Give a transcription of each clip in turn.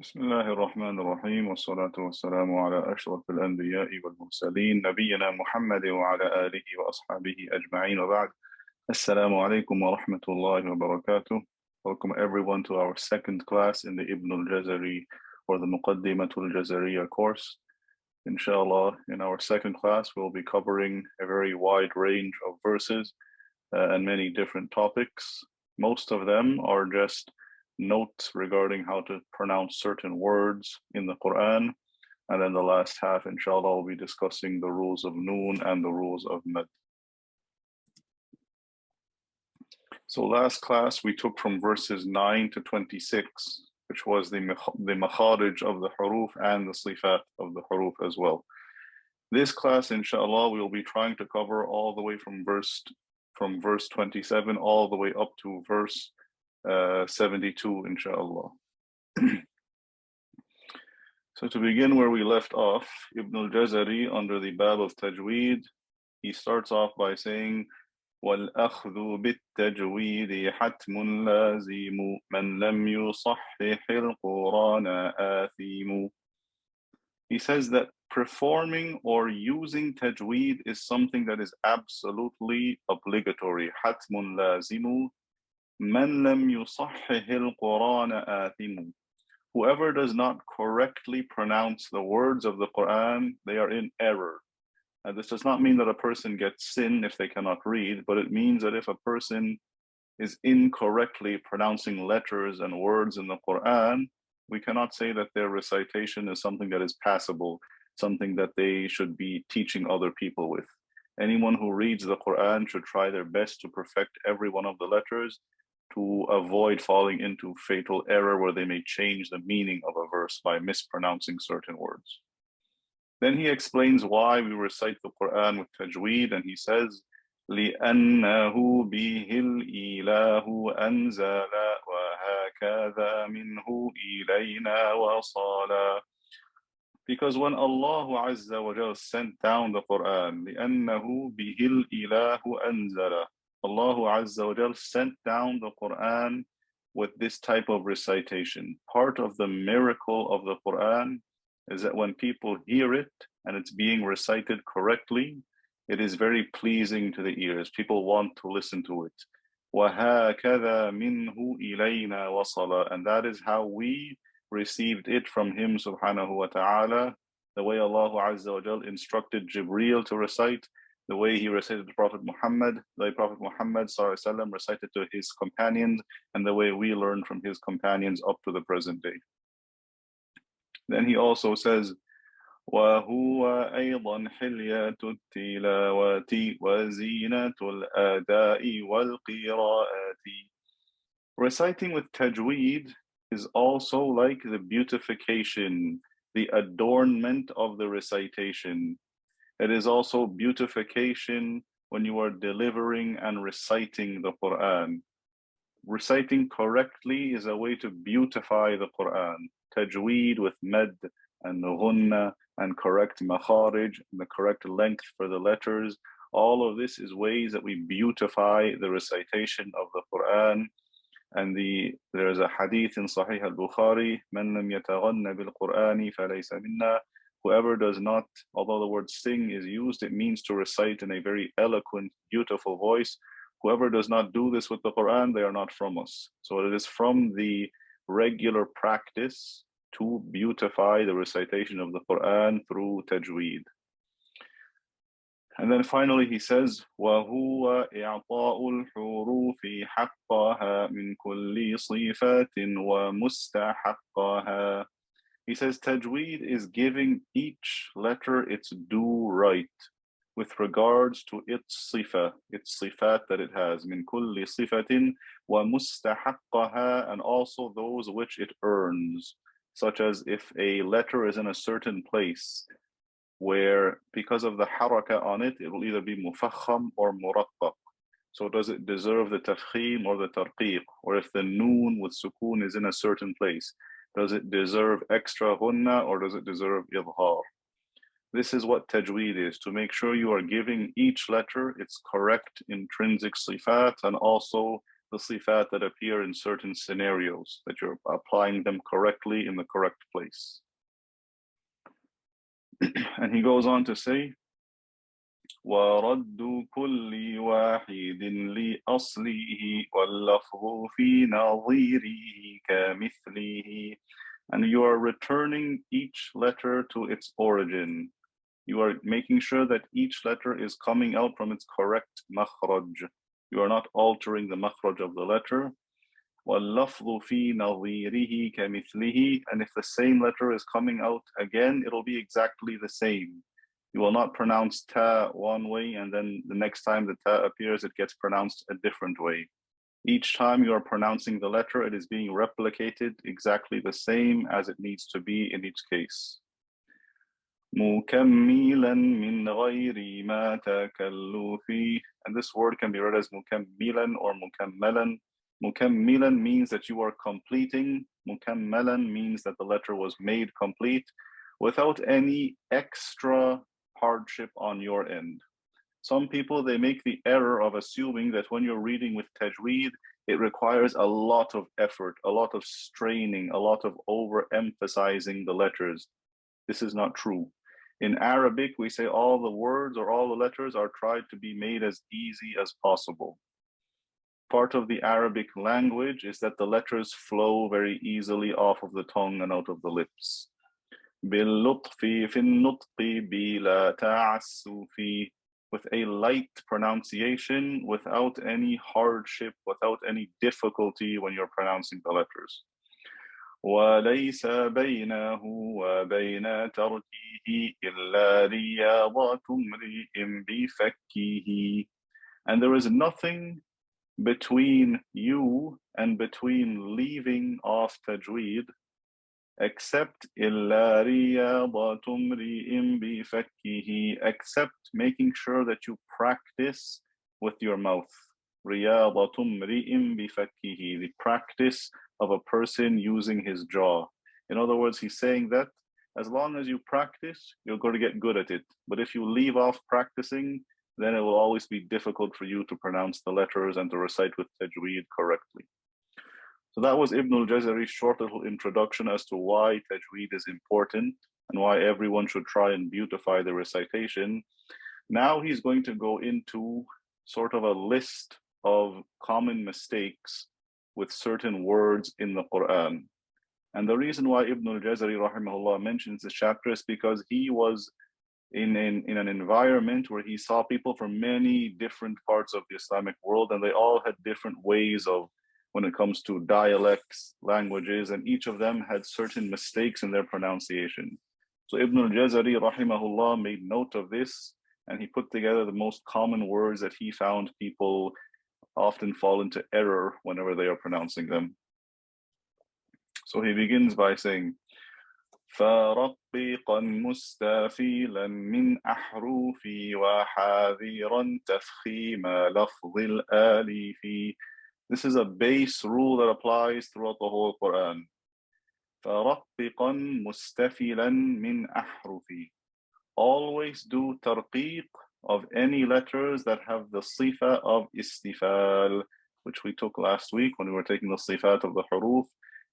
بسم الله الرحمن الرحيم والصلاة والسلام على أشرف الأنبياء والمرسلين نبينا محمد وعلى آله وأصحابه أجمعين وبعد السلام عليكم ورحمة الله وبركاته. Welcome everyone to our second class in the Ibn al-Jazari or the Muqaddimah al-Jazariyyah course. Inshallah, in our second class we'll be covering a very wide range of verses and many different topics. Most of them are just notes regarding how to pronounce certain words in the Quran. And then the last half, inshallah, we'll be discussing the rules of noon and the rules of mad. So last class, we took from verses 9 to 26, which was the makharij of the huruf and the sifat of the huruf as well. This class, inshallah, we will be trying to cover all the way from verse 27 all the way up to verse 72, inshallah. So to begin where we left off, Ibn al-Jazari, under the bab of tajweed, he starts off by saying, وَالْأَخْذُ بِالتَّجْوِيدِ حَتْمٌ لَازِمُ مَنْ لَمْ يُصَحِّحِ الْقُرْآنَ آثِيمُ. He says that performing or using tajweed is something that is absolutely obligatory. حَتْمٌ لَازِمُ مَنْ لَمْ يُصَحِّحِ الْقُرْآنَ آثِيمُ. Whoever does not correctly pronounce the words of the Quran, they are in error. And this does not mean that a person gets sin if they cannot read, but it means that if a person is incorrectly pronouncing letters and words in the Quran, we cannot say that their recitation is something that is passable, something that they should be teaching other people with. Anyone who reads the Quran should try their best to perfect every one of the letters to avoid falling into fatal error where they may change the meaning of a verse by mispronouncing certain words. Then he explains why we recite the Quran with tajweed, and he says, لِأَنَّهُ بِهِ الْإِلَهُ أَنزَلَ وَهَكَذَا مِنْهُ إِلَيْنَا وَصَالًا. Because when Allah Azza wa Jal sent down the Quran, لِأَنَّهُ بِهِ الْإِلَهُ أَنزَلَ, Allah Azza wa Jal sent down the Quran with this type of recitation. Part of the miracle of the Quran is that when people hear it and it's being recited correctly, it is very pleasing to the ears. People want to listen to it. وَهَكَذَا مِنْهُ إِلَيْنَا وَصَلًا. And that is how we received it from him subhanahu wa ta'ala, the way Allah Azza wa Jal instructed Jibreel to recite, the way he recited to Prophet Muhammad, the way Prophet Muhammad ﷺ recited to his companions, and the way we learned from his companions up to the present day. Then he also says, وَهُوَ أَيْضًا حِلْيَةُ التِّلَاوَةِ وَزِينَةُ الْأَدَاءِ وَالْقِرَاءَةِ. Reciting with tajweed is also like the beautification, the adornment of the recitation. It is also beautification when you are delivering and reciting the Quran. Reciting correctly is a way to beautify the Quran. Tajweed with mad and ghunna and correct makharij, and the correct length for the letters. All of this is ways that we beautify the recitation of the Quran. And there is a hadith in Sahih al-Bukhari, مَنْ لَمْ يَتَغَنَّ بِالْقُرْآنِ فَلَيْسَ مِنَّا. Whoever does not, although the word sing is used, it means to recite in a very eloquent, beautiful voice. Whoever does not do this with the Quran, they are not from us. So it is from the regular practice to beautify the recitation of the Quran through tajweed. And then finally he says, وَهُوَ إِعْطَاءُ الْحُرُوفِ حَقَّهَا مِنْ كُلِّ صِفَاتٍ وَمُسْتَحَقَّهَا. He says tajweed is giving each letter its due right with regards to its sifat that it has, min kulli sifatin wa mustahaqqaha, and also those which it earns, such as if a letter is in a certain place where because of the haraka on it, it will either be mufakham or muraqqaq. So does it deserve the tafkhim or the tarqiq? Or if the noon with sukoon is in a certain place, does it deserve extra ghunna or does it deserve idhar? This is what tajweed is, to make sure you are giving each letter its correct intrinsic sifat and also the sifat that appear in certain scenarios, that you're applying them correctly in the correct place. And he goes on to say, وَرَدُّ كُلِّ وَاحِدٍ لِأَصْلِهِ وَاللَّفْظُ فِي نَظِيرِهِ كَمِثْلِهِ. And you are returning each letter to its origin. You are making sure that each letter is coming out from its correct makhraj. You are not altering the makhraj of the letter. وَاللَّفْظُ فِي نَظِيرِهِ كَمِثْلِهِ. And if the same letter is coming out again, it'll be exactly the same. You will not pronounce ta one way and then the next time the ta appears, it gets pronounced a different way. Each time you are pronouncing the letter, it is being replicated exactly the same as it needs to be in each case. مُكَمِّلًا مِنْ غَيْرِ مَا تَكَلُّ فِيهِ. And this word can be read as مُكَمِّلًا or مُكَمَّلًا. مُكَمِّلًا means that you are completing. مُكَمَّلًا means that the letter was made complete without any extra hardship on your end. Some people, they make the error of assuming that when you're reading with tajweed, it requires a lot of effort, a lot of straining, a lot of overemphasizing the letters. This is not true. In Arabic, we say all the words or all the letters are tried to be made as easy as possible. Part of the Arabic language is that the letters flow very easily off of the tongue and out of the lips. بِاللُّطْفِ فِي النُّطْقِ بِلَا تَعَسُّفِ. With a light pronunciation, without any hardship, without any difficulty when you're pronouncing the letters. وَلَيْسَ بَيْنَهُ وَبَيْنَ تَرْكِهِ إِلَّا رِيَاضَةُ امْرِئٍ بِفَكِّهِ. And there is nothing between you and between leaving off tajweed except إِلَّا رِيَاضَةُ امْرِئٍ بِفَكِّهِ, except making sure that you practice with your mouth. رِيَاضَةُ امْرِئٍ بِفَكِّهِ, the practice of a person using his jaw. In other words, he's saying that as long as you practice, you're going to get good at it. But if you leave off practicing, then it will always be difficult for you to pronounce the letters and to recite with tajweed correctly. So that was Ibn al-Jazari's short little introduction as to why tajweed is important and why everyone should try and beautify the recitation. Now he's going to go into sort of a list of common mistakes with certain words in the Quran. And the reason why Ibn al-Jazari rahimahullah mentions this chapter is because he was in an environment where he saw people from many different parts of the Islamic world, and they all had different ways of, when it comes to dialects, languages, and each of them had certain mistakes in their pronunciation. So Ibn al-Jazari rahimahullah made note of this, and he put together the most common words that he found people often fall into error whenever they are pronouncing them. So he begins by saying, فَرَقِّقًا مُسْتَفِيلًا مِنْ أَحْرُوفِي وَحَاذِرًا تَفْخِيمَ لَفْظِ الْآلِفِ. This is a base rule that applies throughout the whole Quran. فَرَقِّقًا مُسْتَفِيلًا مِنْ أَحْرُوفِي. Always do tarqiq of any letters that have the sifa of istifal, which we took last week when we were taking the sifat of the huruf.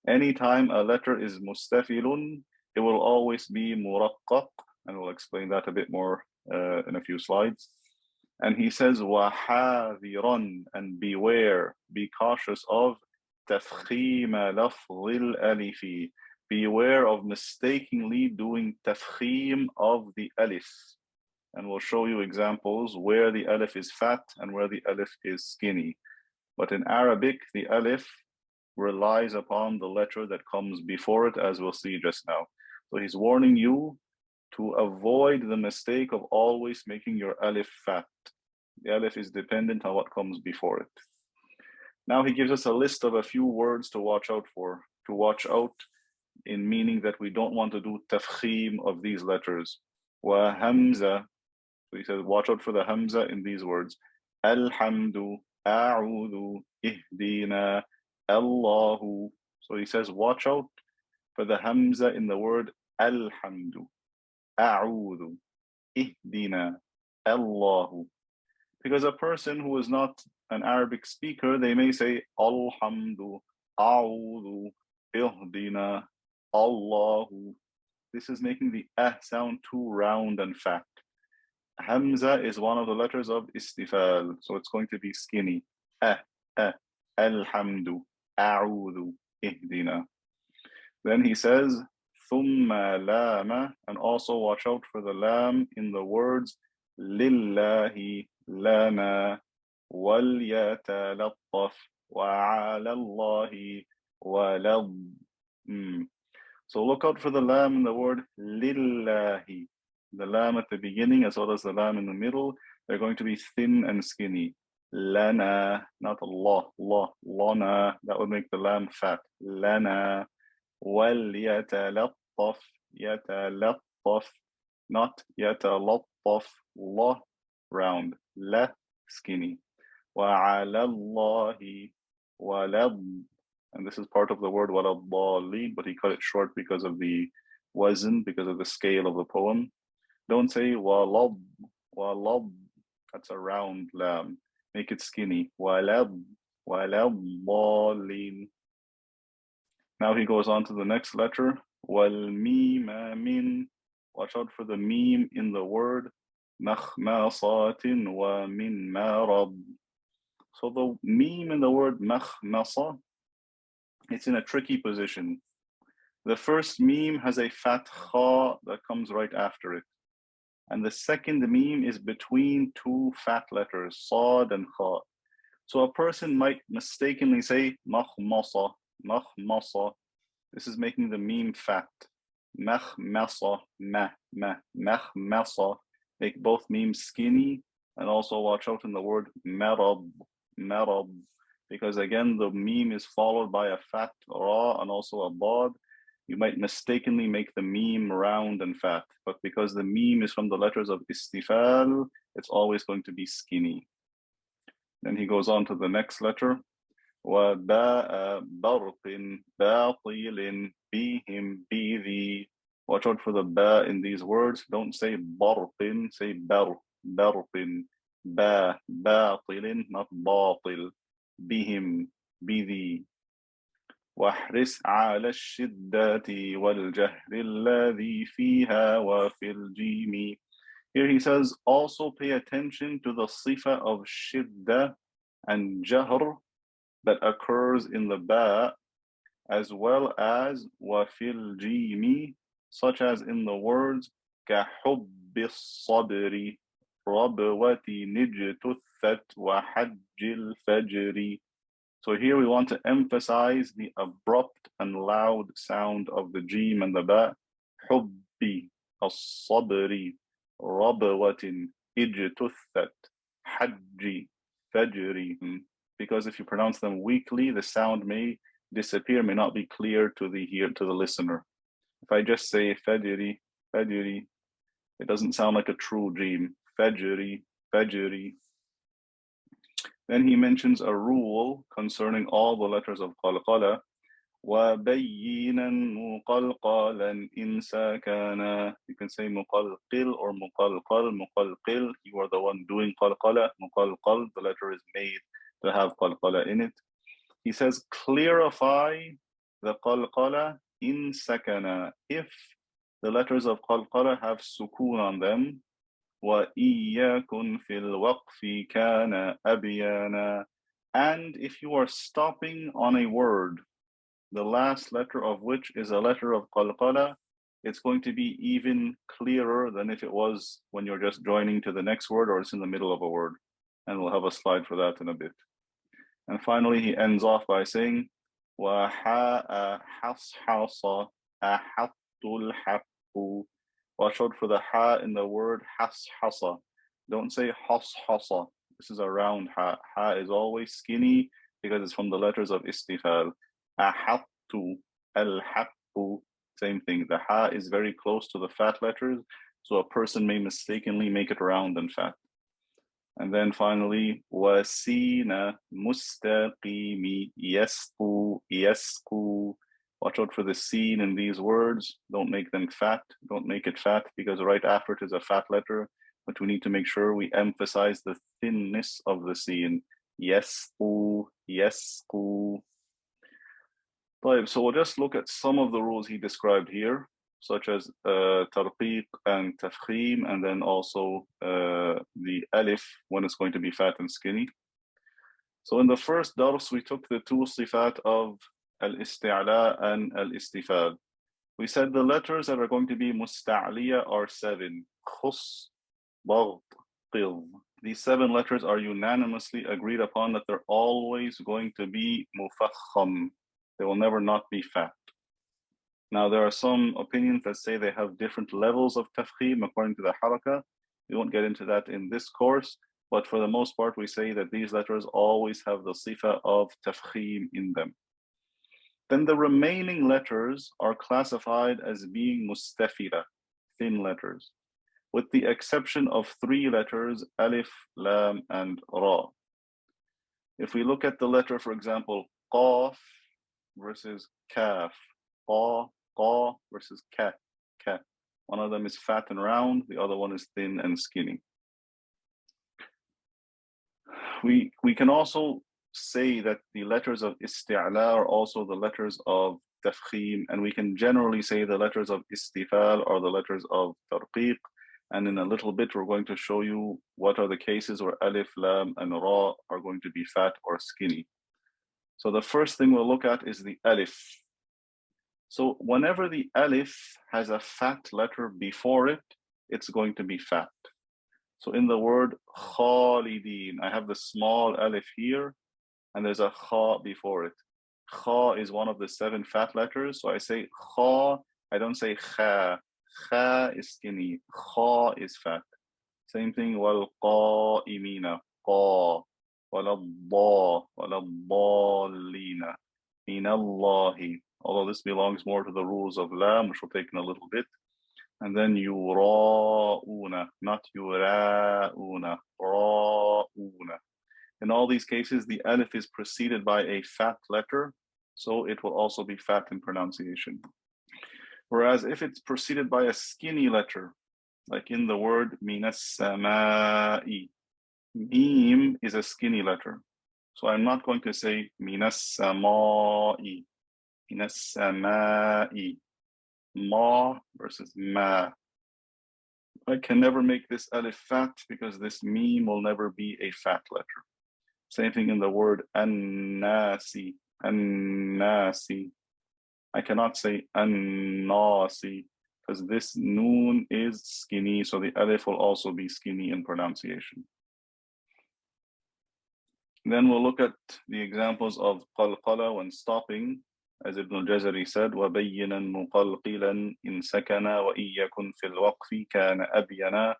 Anytime a letter is mustafilun, it will always be muraqqaq, and we'll explain that a bit more in a few slides. And he says, وَحَاذِرًا, and beware, be cautious of تَفْخِيمَ لَفْظِ الْأَلِفِ. Beware of mistakenly doing tafkhim of the alif. And we'll show you examples where the alif is fat and where the alif is skinny. But in Arabic, the alif relies upon the letter that comes before it, as we'll see just now. So he's warning you to avoid the mistake of always making your alif fat. The alif is dependent on what comes before it. Now he gives us a list of a few words to watch out for, to watch out in meaning that we don't want to do tafkhim of these letters. Wa hamza. So he says, watch out for the hamza in these words. Alhamdu, a'udhu, ihdina, Allahu. So he says, watch out for the hamza in the word alhamdu, a'udhu, ihdina, Allahu. Because a person who is not an Arabic speaker, they may say Alhamdu, A'udhu, Ihdina, Allahu. This is making the sound too round and fat. Hamza is one of the letters of istifal, so it's going to be skinny. Alhamdu, A'udhu, Ihdina. Then he says, Thumma lama, and also watch out for the lam in the words Lillahi, lana, wal yatalattaf, wa ala Allahi, walad. So look out for the lam in the word Lillahi. The lam at the beginning as well as the lam in the middle, they're going to be thin and skinny. Lana, not Allah, Allah, lana, that would make the lam fat. Lana. وَلْيَتَلَطَّفْ يَتَلَطَّفْ not يَتَلَطَّفْ la round la skinny وَعَلَى اللَّهِ وَلَضْ and this is part of the word وَلَضَّالِينَ but he cut it short because of the wazn, because of the scale of the poem. Don't say وَلَضْ وَلَضْ, that's a round lam, make it skinny. وَلَضْ وَلَضَّالِينَ. Now he goes on to the next letter. وَالْمِيمَ مِنْ. Watch out for the meme in the word. مَخْمَصَاتٍ وَمِنْ مَرَضٍ. So the meme in the word مَخْمَصَ, it's in a tricky position. The first meme has a fat kha that comes right after it. And the second meme is between two fat letters, sad and kha. So a person might mistakenly say مَخْمَصَ. Makhmasa. This is making the meme fat. Makhmasa, makhmasa. Make both memes skinny, and also watch out in the word marad, marad, because again the meme is followed by a fat ra and also a bod. You might mistakenly make the meme round and fat, but because the meme is from the letters of istifal, it's always going to be skinny. Then he goes on to the next letter. وَبَاءَ بَرْقٍ بَاطِلٍ بِهِمْ بِذِي. Watch out for the ba in these words. Don't say barqin, say barqin. Ba, batilin, not batil. Bihim, bidhi. وَاحْرِصْ عَلَى الشِّدَّةِ وَالْجَهْرِ الَّذِي فِيهَا وَفِي الْجِيمِ. Here he says, also pay attention to the sifa of shidda and jahr that occurs in the ba, as well as wafil jimi, such as in the words kahubbi sabri, rabwati nijtuthat wa hajjil fajri. So here we want to emphasize the abrupt and loud sound of the jim and the ba. Hubbi as-sabri, rabwatin ijtuthat, hajji fajri. Because if you pronounce them weakly, the sound may disappear, may not be clear to the listener. If I just say fajri, fajri, it doesn't sound like a true dream. Fajri, fajri. Then he mentions a rule concerning all the letters of qalqala. وَبَيِّنًا مُقَلْقَلًا إِنْ سَكَنَا. You can say muqalqil or muqalqal. Muqalqil, you are the one doing qalqala. Muqalqal, the letter is made to have qalqala in it. He says, clarify the qalqala in sakana, if the letters of qalqala have sukoon on them. وَإِيَّاكُنْ فِي الْوَقْفِ كَانَ أَبْيَانًا. And if you are stopping on a word, the last letter of which is a letter of qalqala, it's going to be even clearer than if it was when you're just joining to the next word or it's in the middle of a word. And we'll have a slide for that in a bit. And finally, he ends off by saying, وَحَاءَ حَصْحَصَ أَحَطُّ الْحَقُّ. Watch out for the ha in the word حَصْحَصَ. Don't say حَصْحَصَ. This is a round ha. Ha is always skinny because it's from the letters of istifal. أَحَطُّ الْحَقُّ. Same thing. The ha is very close to the fat letters, so a person may mistakenly make it round and fat. And then finally, وَسِينَ مُسْتَقِيمِ يَسْقُ يَسْقُ. Watch out for the seen in these words. Don't make them fat. Don't make it fat because right after it is a fat letter. But we need to make sure we emphasize the thinness of the seen. يسقو يسقو. طيب, so we'll just look at some of the rules he described here, such as tarqiq and tafkhim, and then also the alif when it's going to be fat and skinny. So in the first dars, we took the two sifat of al-isti'la and al-istifal. We said the letters that are going to be musta'liya are 7. Khus, bagh, qidh. These 7 letters are unanimously agreed upon that they're always going to be mufakham. They will never not be fat. Now, there are some opinions that say they have different levels of tafkhim according to the haraka. We won't get into that in this course, but for the most part, we say that these letters always have the sifa of tafkhim in them. Then the remaining letters are classified as being mustafila, thin letters, with the exception of 3 letters, alif, lam, and ra. If we look at the letter, for example, qaf versus kaf, qa versus ka. One of them is fat and round, the other one is thin and skinny. We can also say that the letters of isti'la are also the letters of tafkhim, and we can generally say the letters of istifal are the letters of tarqiq. And in a little bit, we're going to show you what are the cases where alif, lam, and ra are going to be fat or skinny. So the first thing we'll look at is the alif. So whenever the alif has a fat letter before it, it's going to be fat. So in the word khalidin, I have the small alif here, and there's a kha before it. Kha is one of the 7 fat letters, so I say kha, I don't say kha. Kha is skinny, kha is fat. Same thing, wal qa'imina, qa, wal dallina, minallahi. Although this belongs more to the rules of lam, which we'll take in a little bit. And then yura'una, not yura'una, ra'una. In all these cases, the alif is preceded by a fat letter, so it will also be fat in pronunciation. Whereas if it's preceded by a skinny letter, like in the word minas sama'i, mim is a skinny letter. So I'm not going to say minas sama'i, minas sama'i, ma versus ma. I can never make this alif fat because this mim will never be a fat letter. Same thing in the word an-nasi, an-nasi. I cannot say an-nasi because this noon is skinny, so the alif will also be skinny in pronunciation. Then we'll look at the examples of qalqala when stopping, as Ibn al-Jazary said, وَبَيِّنًا مُقَلْقِلًا إِن سَكَنَا وَإِن يَكُنْ فِي الْوَقْفِ كَانَ أَبْيَنًا.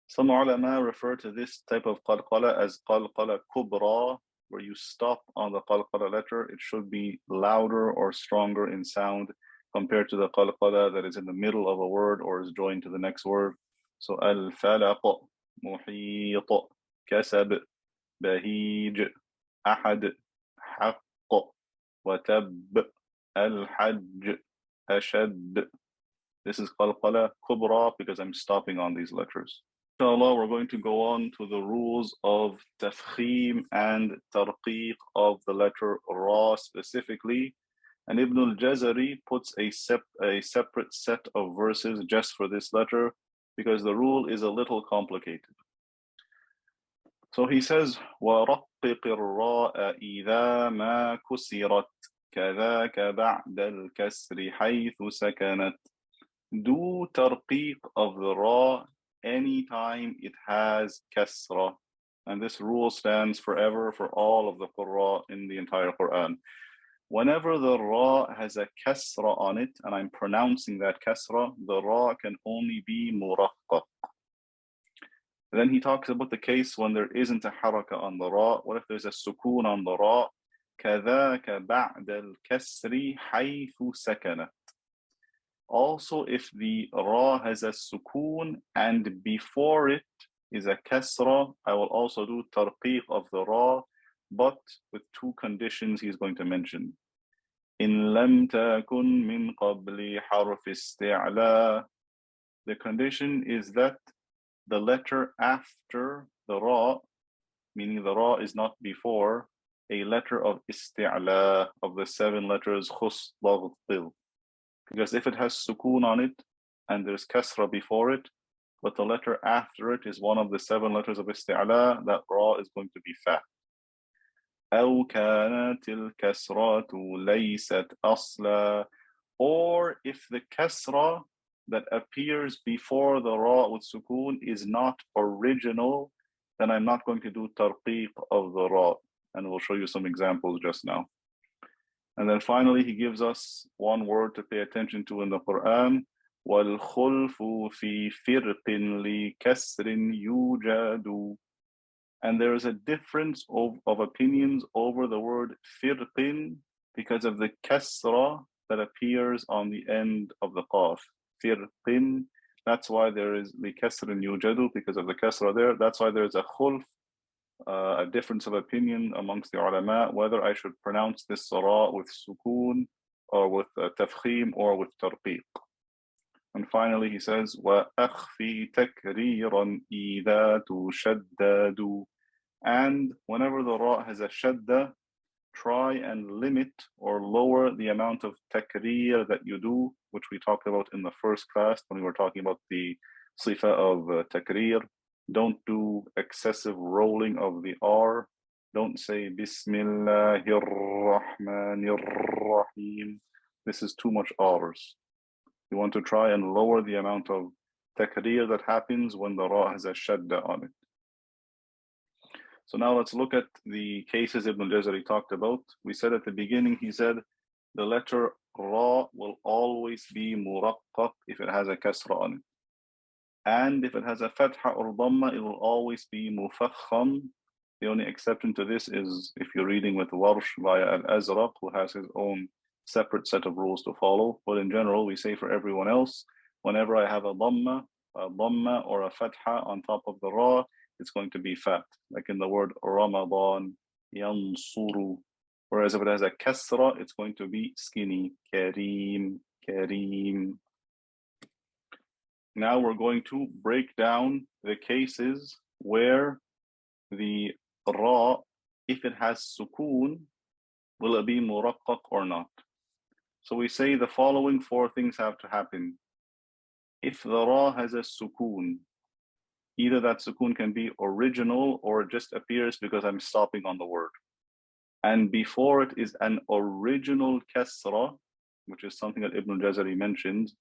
Some ulama refer to this type of qalqala as qalqala kubra, where you stop on the qalqala letter. It should be louder or stronger in sound compared to the qalqala that is in the middle of a word or is joined to the next word. So al-falaq, muhit, kasab, bahij, ahad, haqq, watab, al-hajj, ashad. This is qalqala kubra because I'm stopping on these letters. Inshallah, we're going to go on to the rules of tafkhim and tarqiq of the letter ra specifically. And Ibn al-Jazari puts a separate set of verses just for this letter because the rule is a little complicated. So he says, وَرَقِّقِ الرَّاءَ إِذَا مَا كُسِرَتْ كَذَاكَ بَعْدَ الْكَسْرِ حَيْثُ سَكَنَتْ. Do tarqiq of the ra anytime it has kasra. And this rule stands forever for all of the qurra in the entire Quran. Whenever the ra has a kasra on it, and I'm pronouncing that kasra, the ra can only be muraqqaq. Then he talks about the case when there isn't a haraka on the ra. What if there's a sukoon on the ra? كَذَاكَ بَعْدَ الْكَسْرِ حَيْثُ سَكَنَتْ. Also, if the ra has a sukoon and before it is a kasra, I will also do tarqiq of the ra, but with 2 conditions he's going to mention. إِن لَمْ تَكُنْ مِنْ قَبْلِ حَرْفِ اسْتِعْلَى. The condition is that the letter after the ra, meaning the ra is not before a letter of isti'la of the 7 letters khus, dagh, til. Because if it has sukoon on it and there's kasra before it, but the letter after it is one of the 7 letters of isti'la, that ra is going to be fat. أو كانت الكسرة ليست أصلا, or if the kasra that appears before the ra with sukoon is not original, then I'm not going to do tarqiq of the ra, and we'll show you some examples just now. And then finally he gives us one word to pay attention to in the Quran, وَالْخُلْفُ فِي فِرْقٍ لِكَسْرٍ يُوجَدُ. And there is a difference of opinions over the word firqin because of the kasra that appears on the end of the qaf. Firqin, that's why there is the kasrin yujadu, because of the kasra there. That's why there is a khulf, a difference of opinion amongst the ulama, whether I should pronounce this sara with sukoon or with tafkhim or with tarqiq. And finally he says, وَأَخْفِي تَكْرِيرًا إِذَا تُشَدَّدُ. And whenever the ra has a shadda, try and limit or lower the amount of takreer that you do, which we talked about in the first class when we were talking about the sifa of takreer. Don't do excessive rolling of the R. Don't say Bismillahir Rahmanir Rahim. This is too much R's. You want to try and lower the amount of takreer that happens when the ra has a shadda on it. So now let's look at the cases Ibn al-Jazari talked about. We said at the beginning, he said the letter ra will always be muraqqaq if it has a kasra on it. And if it has a fatha or dhamma, it will always be mufakham. The only exception to this is if you're reading with Warsh via al-Azraq, who has his own separate set of rules to follow. But in general, we say for everyone else, whenever I have a dhamma or a fatha on top of the ra, it's going to be fat, like in the word Ramadan, yansuru. Whereas if it has a kasra, it's going to be skinny, kareem, kareem. Now we're going to break down the cases where the ra, if it has sukoon, will it be muraqqaq or not? So we say the following 4 things have to happen. If the ra has a sukoon, either that sukoon can be original or it just appears because I'm stopping on the word. And before it is an original kasra, which is something that Ibn al-Jazari mentions,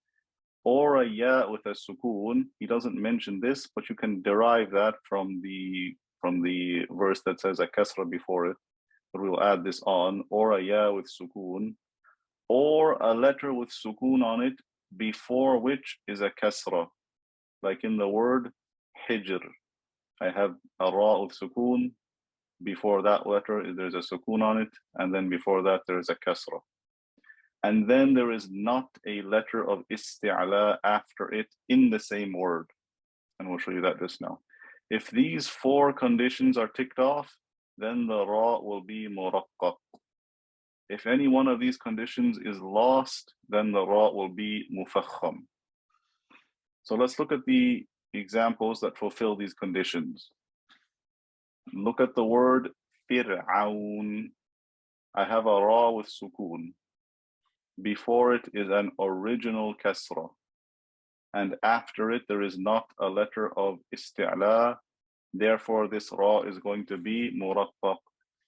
or a ya with a sukoon. He doesn't mention this, but you can derive that from the verse that says a kasra before it. But we'll add this on, or a ya with sukoon, or a letter with sukoon on it, before which is a kasra. Like in the word hijr, I have a ra with sukoon, before that letter there's a sukoon on it, and then before that there is a kasra. And then there is not a letter of isti'la after it in the same word. And we'll show you that just now. If these 4 conditions are ticked off, then the ra will be muraqqaq. If any one of these conditions is lost, then the ra will be mufakham. So let's look at the examples that fulfill these conditions. Look at the word fir'aun. I have a ra with sukoon. Before it is an original kasra, and after it there is not a letter of isti'la. Therefore this ra is going to be muraqqaq.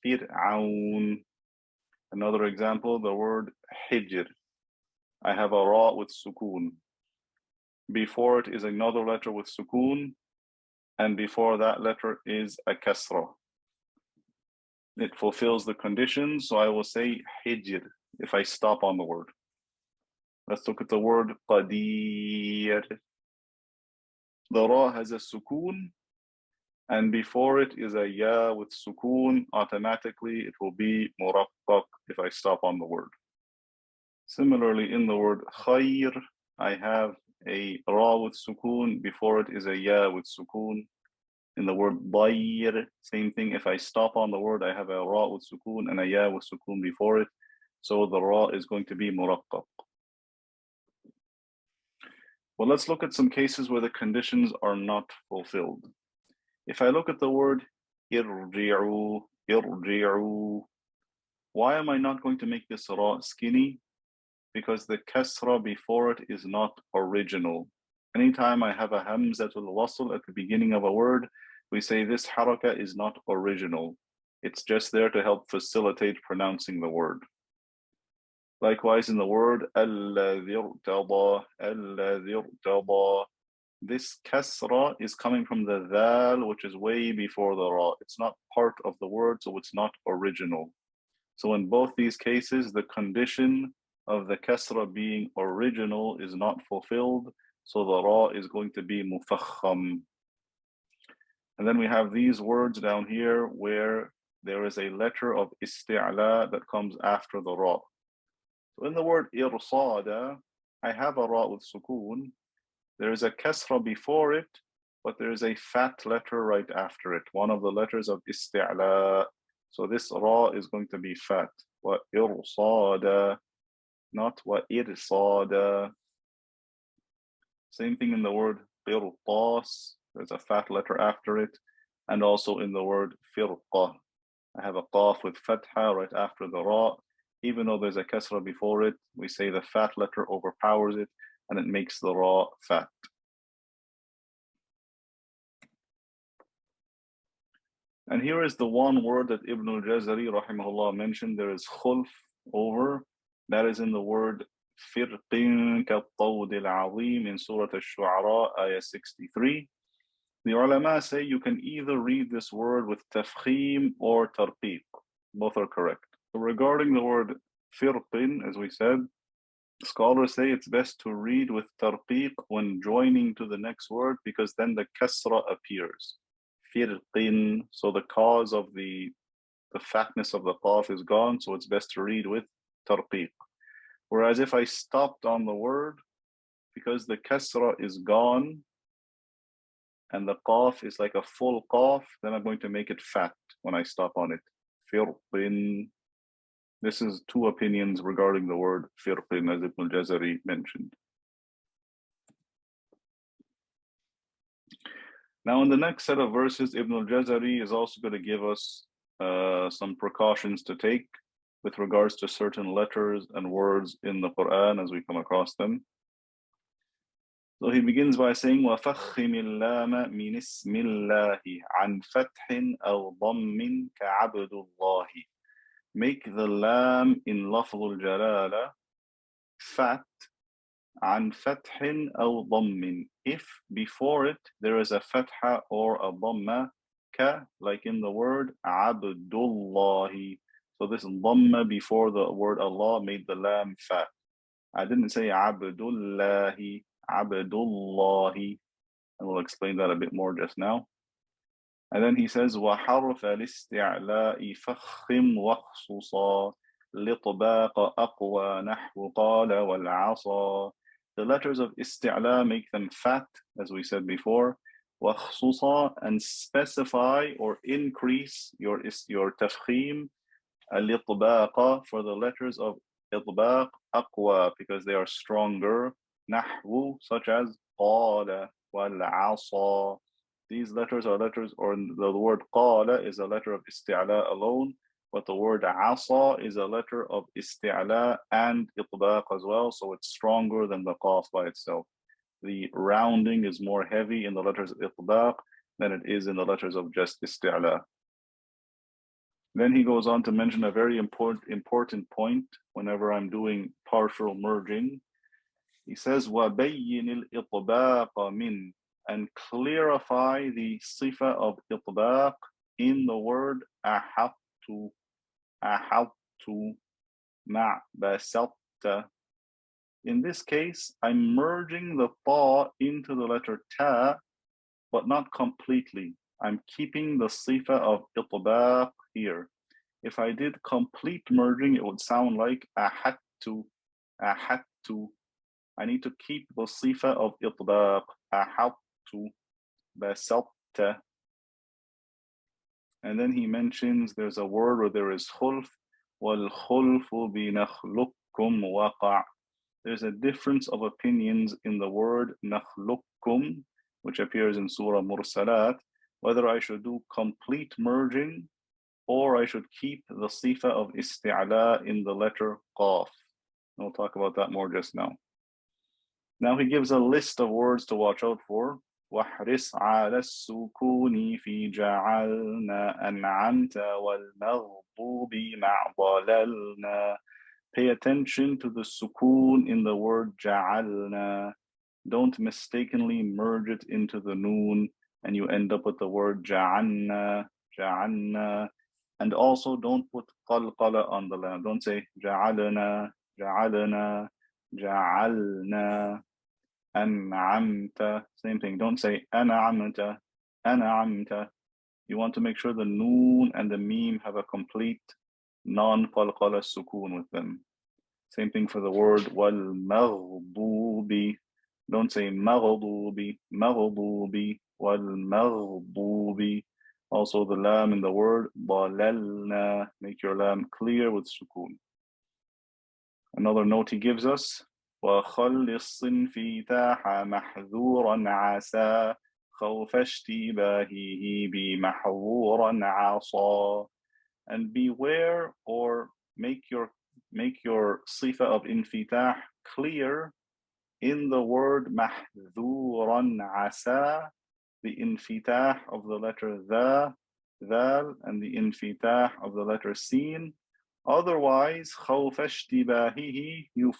Fir'aun. Another example, the word hijr. I have a ra with sukoon. Before it is another letter with sukoon, and before that letter is a kasra. It fulfills the conditions, so I will say hijr if I stop on the word. Let's look at the word qadir. The ra has a sukoon, and before it is a ya with sukoon. Automatically it will be muraqqaq if I stop on the word. Similarly, in the word khayr, I have a ra with sukoon. Before it is a ya with sukoon. In the word dayr, same thing. If I stop on the word, I have a ra with sukoon and a ya with sukoon before it. So the ra is going to be muraqqaq. Well, let's look at some cases where the conditions are not fulfilled. If I look at the word irji'u, irji'u. Why am I not going to make this ra skinny? Because the kasra before it is not original. Anytime I have a hamzatul wasl at the beginning of a word, we say this haraka is not original. It's just there to help facilitate pronouncing the word. Likewise in the word alladhi irtada, alladhi irtada. This kasra is coming from the dhal, which is way before the ra. It's not part of the word, so it's not original. So in both these cases, the condition of the kasra being original is not fulfilled, so the ra is going to be mufakham. And then we have these words down here where there is a letter of isti'la that comes after the ra. So in the word irsada, I have a ra with sukoon. There is a kasra before it, but there is a fat letter right after it, one of the letters of isti'la. So this ra is going to be fat. Wa irsada, not wa irsada. Same thing in the word qirtas. There's a fat letter after it. And also in the word firqa. I have a qaf with fatha right after the ra. Even though there's a kasra before it, we say the fat letter overpowers it and it makes the ra fat. And here is the one word that Ibn al-Jazari rahimahullah mentioned. There is khulf over. That is in the word firqin kattawd al-azim in Surah Al-Shu'ara, ayah 63. The ulama say you can either read this word with tafkhim or tarqiq. Both are correct. So regarding the word firqin, as we said, scholars say it's best to read with tarqiq when joining to the next word because then the kasra appears. Firqin, so the cause of the fatness of the qaf is gone, so it's best to read with tarqiq. Whereas if I stopped on the word, because the kasra is gone and the qaf is like a full qaf, then I'm going to make it fat when I stop on it. Firqin. This is two opinions regarding the word firqin, as Ibn al-Jazari mentioned. Now, in the next set of verses, Ibn al-Jazari is also going to give us some precautions to take with regards to certain letters and words in the Quran as we come across them. So he begins by saying, وَفَخِّمِ اللَّامَ مِنِ اسْمِ اللَّهِ عَنْ فَتْحٍ أَوْ ضَمٍّ كَعَبْدُ اللَّهِ. Make the lam in lafzul jalala fat عن فتح أو ضم if before it there is a fatha or a dhamma ka, like in the word Abdullahi. So this dhamma before the word Allah made the lam fat. I didn't say Abdullahi, Abdullahi, and we'll explain that a bit more just now. And then he says وحرف الاستعلاء فخم وخصوصا لطباق أقوى نحو قال والعصا. The letters of isti'la make them fat, as we said before. وخصوصا, and specify or increase your tafkhim لطباق for the letters of إطباق أقوى because they are stronger. نحو, such as قال والعصا. These letters are letters, or the word qala is a letter of isti'la alone, but the word asa is a letter of isti'la and itbaq as well, so it's stronger than the qaf by itself. The rounding is more heavy in the letters of itbaq than it is in the letters of just isti'la. Then he goes on to mention a very important point whenever I'm doing partial merging. He says, وَبَيِّنِ الْإِطْبَاقَ مِنْ, and clarify the sifa of itbaq in the word ahattu, ahattu, ma basatta. In this case, I'm merging the ta into the letter ta, but not completely. I'm keeping the sifa of itbaq here. If I did complete merging, it would sound like ahattu, ahattu. I need to keep the sifa of itbaq, ahattu, basatta. And then he mentions there's a word where there is khulf, وَالْخُلْفُ بِنَخْلُقُكُمْ وَقَعْ. There's a difference of opinions in the word nakhlukum, which appears in Surah Mursalat, whether I should do complete merging or I should keep the sifa of isti'la in the letter qaf. We'll talk about that more just now. Now he gives a list of words to watch out for. وَاحْرِصْ عَلَى السُّكُونِ فِي جَعَلْنَا أَنْعَمْتَ وَالْمَغْضُوبِ مَعْ ضَلَلْنَا. Pay attention to the sukoon in the word جَعَلْنَا. Don't mistakenly merge it into the noon and you end up with the word جَعَلْنَا, جَعَلْنَا. And also don't put qalqala on the lam. Don't say جَعَلْنَا, جَعَلْنَا, جَعَلْنَا. أنعمت, same thing. Don't say أنعمت, أنعمت. You want to make sure the noon and the meme have a complete non-qalqala sukoon with them. Same thing for the word والمغضوب. Don't say مغضوب, مغضوب, والمغضوب. Also the lam in the word ضللنا. Make your lam clear with sukoon. Another note he gives us. وخلص انفتاح محذورا عسى خوف اشتباهه بمحظورا عصا. And beware or make your sifa of infitah clear in the word محذورا عسى, the infitah of the letter dha, dhal, and the infitah of the letter sin. Otherwise, خوف اشتباهه, you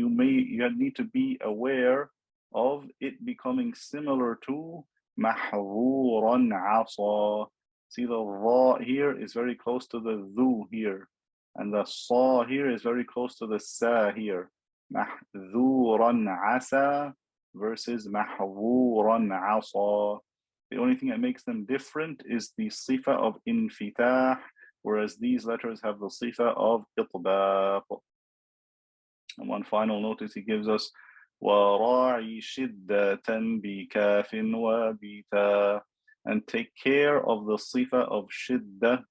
need to be aware of it becoming similar to محظورا عصا. See, the ra here is very close to the dhu here, and the sa here is very close to the sa here. محذورا عسى versus محظورا عصا. The only thing that makes them different is the sifa of infitah, whereas these letters have the sifa of itbaq. And one final notice he gives us, وَرَاعِي شِدَّةً بِكَافٍ وَبِتَا. And take care of the sifa of shiddah,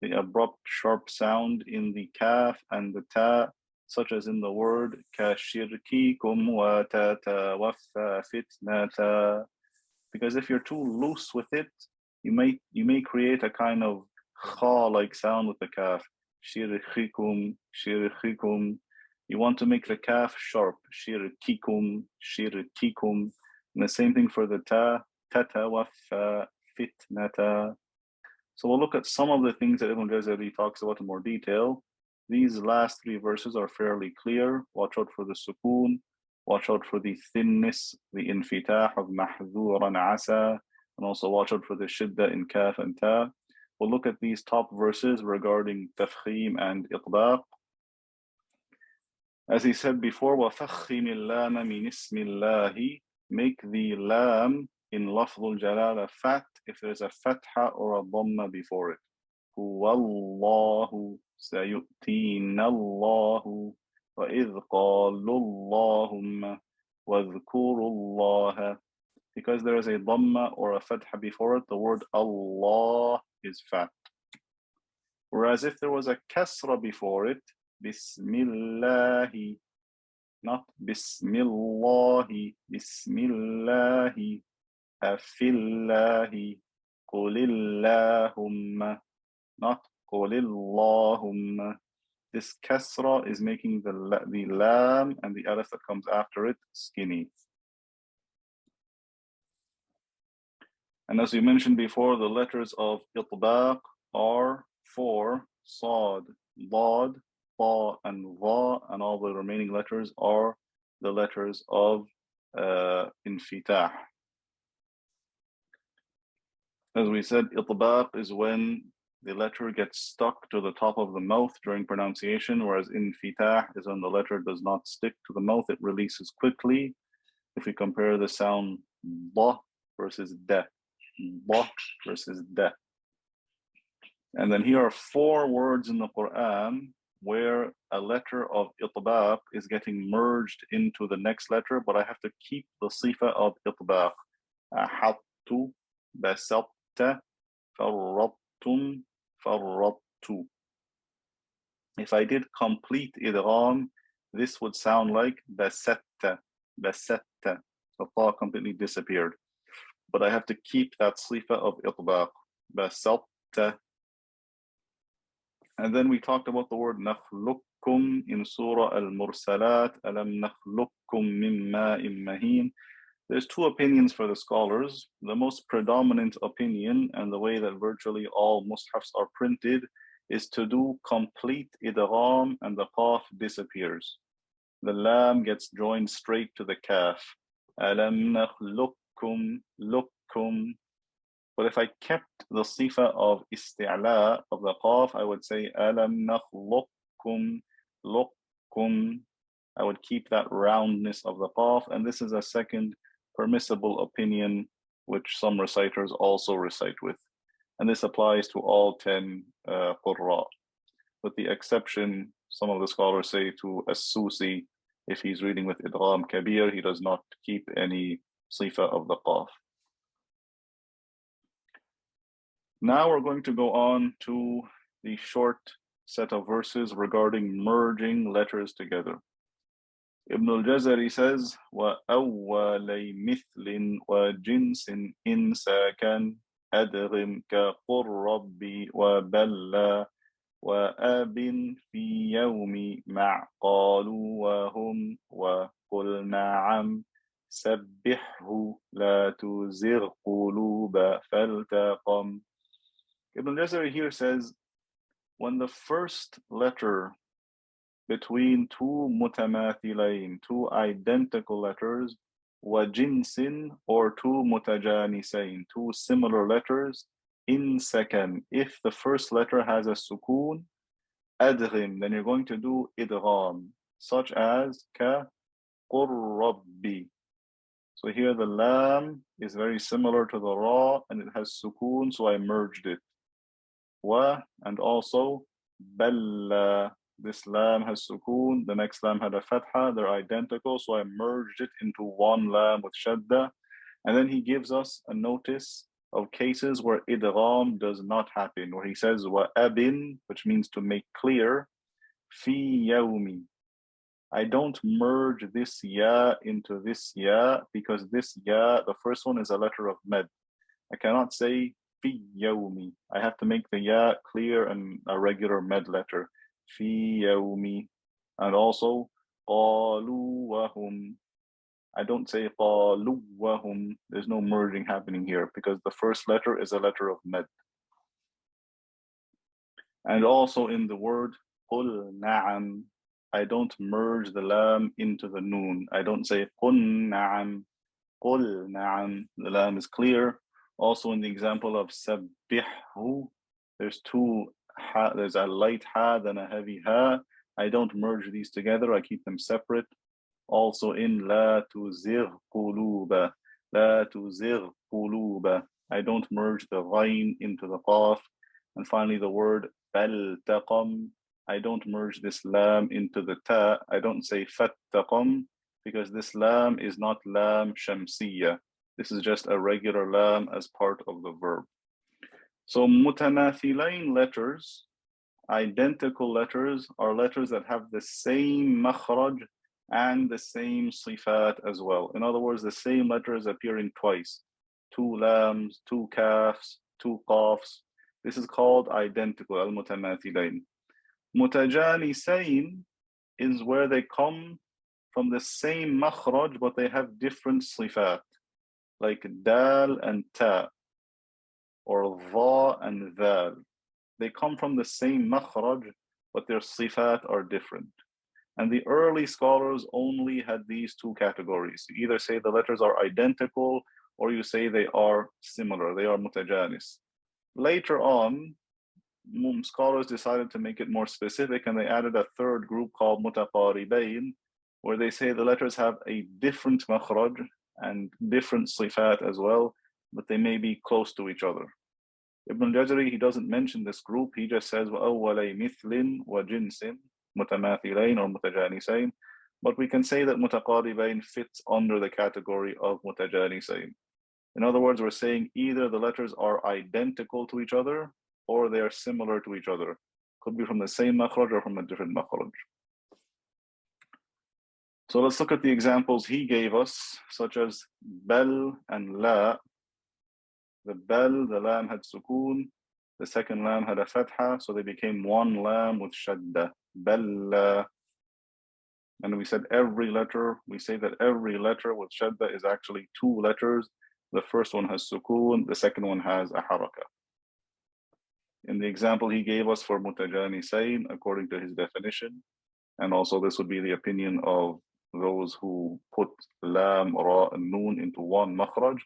the abrupt sharp sound in the kaf and the ta, such as in the word كَشِرْكِكُمْ وَتَتَوَفَّى فِتْنَةً. Because if you're too loose with it, you may create a kind of kha-like sound with the kaf. Shirkikum, shirkikum. You want to make the kaf sharp. Shirkikum, shirkikum. And the same thing for the ta. Tatawaffa fitnata. So we'll look at some of the things that Ibn Jazari talks about in more detail. These last three verses are fairly clear. Watch out for the sukoon. Watch out for the thinness, the infitah of mahzuran asa. And also watch out for the shiddah in kaf and ta. We'll look at these top verses regarding tafkhim and itbaq. As he said before, وَفَخِّمِ اللَّامَ مِنْ اسْمِ اللَّهِ. Make the lam in lafzul jalala fat if there's a fatha or a dhamma before it. هُوَ سَيُؤْتِينَ اللَّهُ وَإِذْ قَالُوا اللَّهُمَّ وَاذْكُرُوا اللَّهَ. Because there is a dhamma or a fatha before it, the word Allah is fat. Whereas if there was a kasra before it, Bismillahi, not Bismillahi, Bismillahi, Afillahi, Qulillahumma, not Qulillahumma. This kasra is making the lam and the alif that comes after it skinny. And as we mentioned before, the letters of itbaq are 4, sad, dad, ta, and dha, and all the remaining letters are the letters of infitah. As we said, itbaq is when the letter gets stuck to the top of the mouth during pronunciation, whereas infitah is when the letter does not stick to the mouth, it releases quickly. If we compare the sound ba versus da, ba versus da. And then here are 4 words in the Quran where a letter of itbaq is getting merged into the next letter, but I have to keep the sifa of itbaq. Ahattu, basatta, farrattum, farrattu. If I did complete idgham, this would sound like basatta, basatta. The ta completely disappeared. but I have to keep that sifa of إطباق. بسطت. And then we talked about the word نخلقكم in Surah Al-Mursalat. ألم نخلقكم من ماء مهين. There's two opinions for the scholars. The most predominant opinion, and the way that virtually all mushafs are printed, is to do complete idgham and the qaf disappears. The lam gets joined straight to the kaf. Alam nakhluqkum lukum. But if I kept the sifa of isti'la of the qaf, I would say alam nakhluqkum lukum. I would keep that roundness of the qaf, and this is a second permissible opinion which some reciters also recite with. And this applies to all 10 qurra. With the exception, some of the scholars say, to as-Susi, if he's reading with idgham kabir, he does not keep any sifa of the qaf. Now we're going to go on to the short set of verses regarding merging letters together. Ibn al-Jazari says, وَأَوَّلَيْ مِثْلٍ وَجِنْسٍ إِنْ سَاكَنْ أَدْغِمْ كَقُرْ رَبِّي وَبَلَّا وَأَبٍ فِي يَوْمِ مَعْ قَالُوا وَهُمْ وَقُلْ نَعَمْ سَبِّحْهُ لَا تُزِغْ قُلُوبَ فَالْتَقَمْ. Ibn al-Jazari here says, when the first letter between two mutamathilain, two identical letters, وَجِنْسٍ or two mutajanisain, two similar letters, in second, if the first letter has a sukoon, adghim, then you're going to do idgham, such as ka qur rabbi. So here the lam is very similar to the ra, and it has sukoon, so I merged it. Wa, and also balla. This lam has sukoon, the next lam had a fatha, they're identical, so I merged it into one lam with shadda. And then he gives us a notice of cases where idgham does not happen, where he says wa abin, which means to make clear, fi yawmi. I don't merge this ya into this ya, because this ya, the first one, is a letter of med. I cannot say fi yawmi. I have to make the ya clear and a regular med letter. Fi yawmi. And also qalu wahum. I don't say qalu wahum. There's no merging happening here because the first letter is a letter of med. And also in the word qul na'am, I don't merge the lam into the noon. I don't say qul na'am, qul na'am. The lam is clear. Also in the example of sabbihu, there's two ha, there's a light ha, then a heavy ha. I don't merge these together, I keep them separate. Also in la tuzigh quluba, la tuzigh quluba, I don't merge the ghain into the qaf. And finally the word faltaqam, I don't merge this lam into the ta. I don't say fattaqam because this lam is not lam shamsiyya. This is just a regular lam as part of the verb. So mutamathilain letters, identical letters, are letters that have the same makhraj and the same sifat as well. In other words, the same letters appearing twice. Two lams, two kafs, two qafs. This is called identical, al-mutamathilain. Mutajanisain is where they come from the same makhraj, but they have different sifat, like dal and ta, or dha and dhal. They come from the same makhraj, but their sifat are different. And the early scholars only had these two categories. You either say the letters are identical, or you say they are similar, they are mutajanis. Later on, scholars decided to make it more specific, and they added a third group called mutaqaribain, where they say the letters have a different makhraj and different sifat as well, but they may be close to each other. Ibn al-Jazari, he doesn't mention this group, he just says وَأَوَّلَيْ مِثْلٍ وَجِنْسٍ مُتَمَاثِلَيْن or مُتَجَانِسَيْن, but we can say that mutaqaribain fits under the category of mutajanisain. In other words, we're saying either the letters are identical to each other or they are similar to each other. Could be from the same makhraj or from a different makhraj. So let's look at the examples he gave us, such as bel and la. The bel, the lam had sukoon, the second lam had a fatha, so they became one lam with shadda. Bella. And we said every letter, we say that every letter with shadda is actually two letters. The first one has sukoon, the second one has a haraka. In the example he gave us for mutajanisayn, according to his definition, and also this would be the opinion of those who put lam, ra, and noon into one makhraj,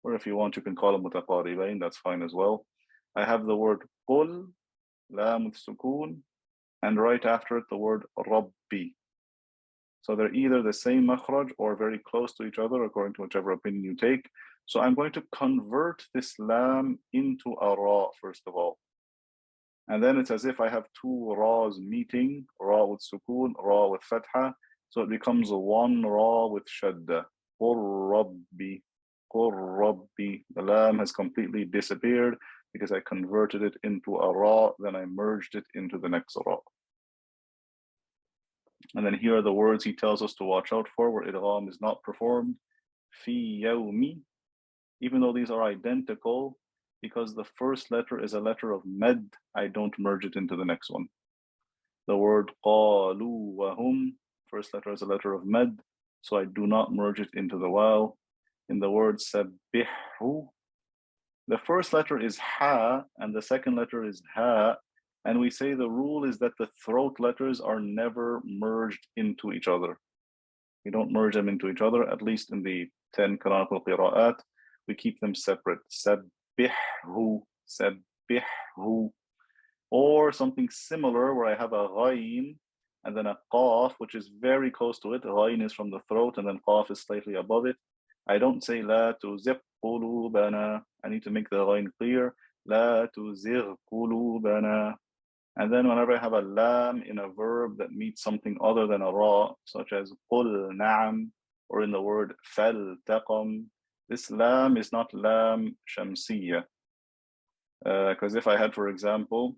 or if you want, you can call them mutaqaribayn, that's fine as well. I have the word qul, lam with sukoon, and right after it the word rabbi. So they're either the same makhraj or very close to each other, according to whichever opinion you take. So I'm going to convert this lam into a ra, first of all. And then it's as if I have two ra's meeting, ra with sukoon, ra with fatha. So it becomes a one ra with shadda. Qur Rabbi, Qur Rabbi. The lam has completely disappeared because I converted it into a ra, then I merged it into the next ra. And then here are the words he tells us to watch out for where idgham is not performed. Fi yawmi. Even though these are identical, because the first letter is a letter of med, I don't merge it into the next one. The word qalu wa hum, first letter is a letter of med, so I do not merge it into the waw. In the word sabbihu, the first letter is ha and the second letter is ha, and we say the rule is that the throat letters are never merged into each other. We don't merge them into each other, at least in the 10 canonical qira'at. We keep them separate. Sabbihu, sabbihu. Or something similar where I have a ghayn and then a qaf, which is very close to it. Ghayn is from the throat and then qaf is slightly above it. I don't say la tuzigh qulubana. I need to make the ghayn clear. La tuzigh qulubana. And then whenever I have a lam in a verb that meets something other than a ra, such as qul na'am, or in the word faltaqam, this lam is not lam shamsiyya. Because if I had, for example,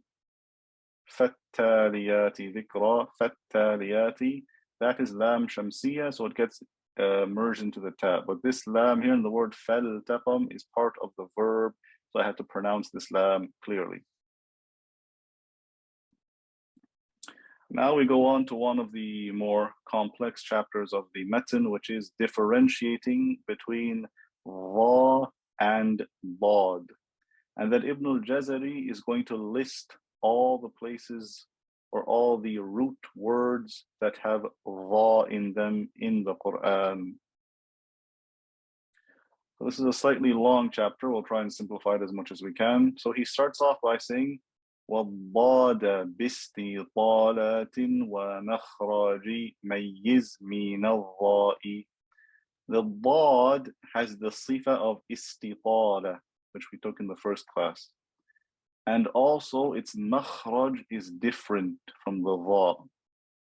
fattaliyati dhikra, fattaliyati, that is lam shamsiyya, so it gets merged into the ta. But this lam here in the word faltaqam is part of the verb, so I have to pronounce this lam clearly. Now we go on to one of the more complex chapters of the matan, which is differentiating between ra and bod. And that Ibn al-Jazari is going to list all the places or all the root words that have ra in them in the Quran. So this is a slightly long chapter. We'll try and simplify it as much as we can. So he starts off by saying, وَالضَّادَ بِاسْتِطَالَةٍ وَمَخْرَجِ مَيِّزْ مِنَ الضَّاءِ. The dad has the sifa of istitala, which we took in the first class. And also its makhraj is different from the dha,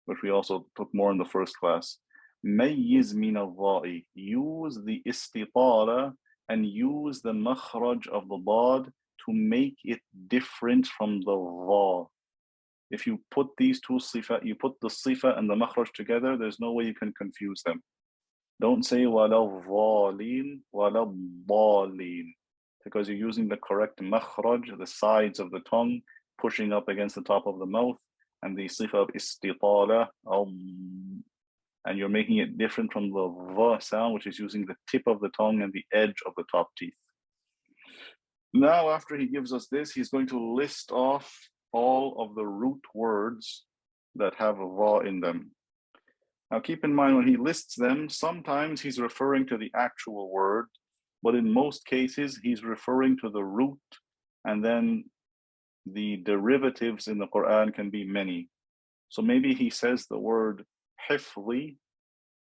which we also took more in the first class. مَيِّزْ مِنَ الضَّاءِ. Use the istitala and use the makhraj of the dad to make it different from the dha. If you put these two sifa, you put the sifa and the makhraj together, there's no way you can confuse them. Don't say وَلَا الضَّالِينَ وَلَا الضَّالِينَ, because you're using the correct makhraj, the sides of the tongue pushing up against the top of the mouth, and the sifa of istitala, and you're making it different from the dha sound, which is using the tip of the tongue and the edge of the top teeth. Now, after he gives us this, he's going to list off all of the root words that have a dha in them. Now, keep in mind when he lists them, sometimes he's referring to the actual word, but in most cases, he's referring to the root, and then the derivatives in the Quran can be many. So maybe he says the word hifli,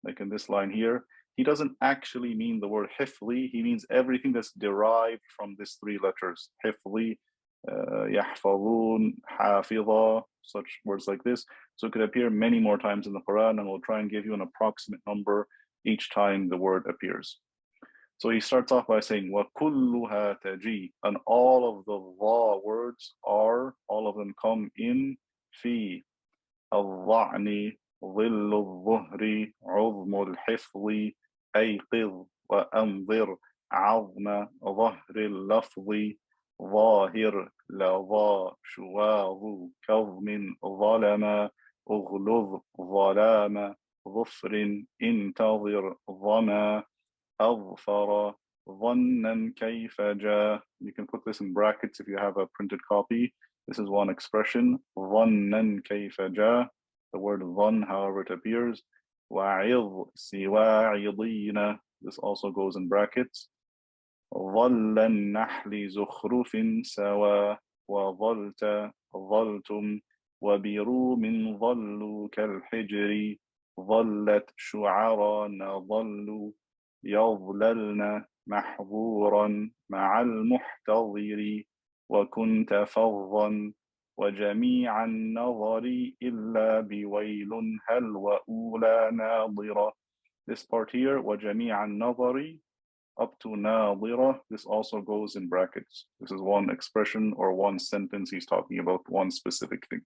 like in this line here. He doesn't actually mean the word hifli, he means everything that's derived from these three letters. Hifli, yahfadun, hafidha, such words like this. So it could appear many more times in the Quran, and we'll try and give you an approximate number each time the word appears. So he starts off by saying, وَكُلُّهَا تَجِي, and all of the dha words are, all of them come in fi al-dha'ni, ظِلُّ الظُّهْرِ, عُظْمُ الْحِفْظِ, أَيْقِظ وَأَنظِرْ عظم ظهر اللفظ ظاهر لظى شواظ كظم ظلم أغلظ ظلام ظفر انتظر ظما أظفر ظنا كيف جاء. You can put this in brackets if you have a printed copy. This is one expression. ظنا كيف جاء. The word ظن, however it appears. وعظ سواعظين. This also goes in brackets. ظل النحل زخرف سوا وظلت ظلتم وبروم ظلوا كالحجر ظلت شعرا ظلوا يظللن محظورا مع المحتضر وكنت فظا وجميع النظر إلا بويل هل وأولى ناظرة. This part here, وجميع النظر up to ناظرة, this also goes in brackets. This is one expression or one sentence. He's talking about one specific thing.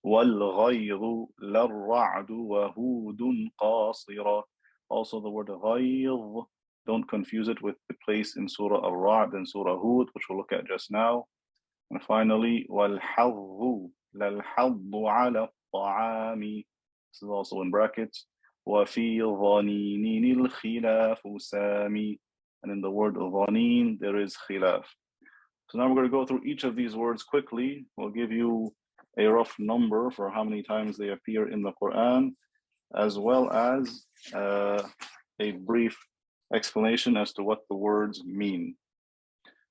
والغيظ للرعد وهود قاصرة. Also the word غيظ, don't confuse it with the place in Surah Al-Ra'd and Surah Hud, which we'll look at just now. And finally, والحظ للحظ على الطعام. This is also in brackets. وفي ظنين الخلاف سامي. And in the word ظنين, there is khilaf. So now we're going to go through each of these words quickly. We'll give you a rough number for how many times they appear in the Quran, as well as a brief explanation as to what the words mean.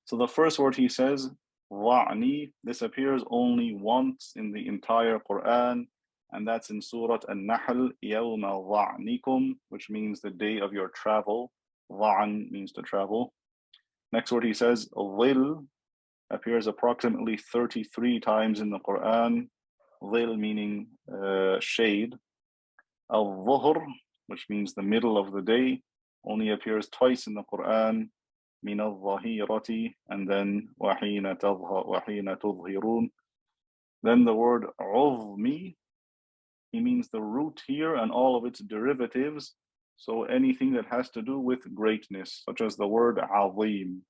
So the first word he says, ظعني, this appears only once in the entire Quran, and that's in Surah An-Nahl, يَوْمَ ظَعْنِكُمْ, which means the day of your travel. ظَعْن means to travel. Next word he says, ظِل, appears approximately 33 times in the Quran. ظِل meaning shade. Al-Dhuhr, which means the middle of the day, only appears twice in the Quran. من الظهيرة, and then وحين تظهرون. Then the word عظمي, he means the root here and all of its derivatives. So anything that has to do with greatness, such as the word عظيم.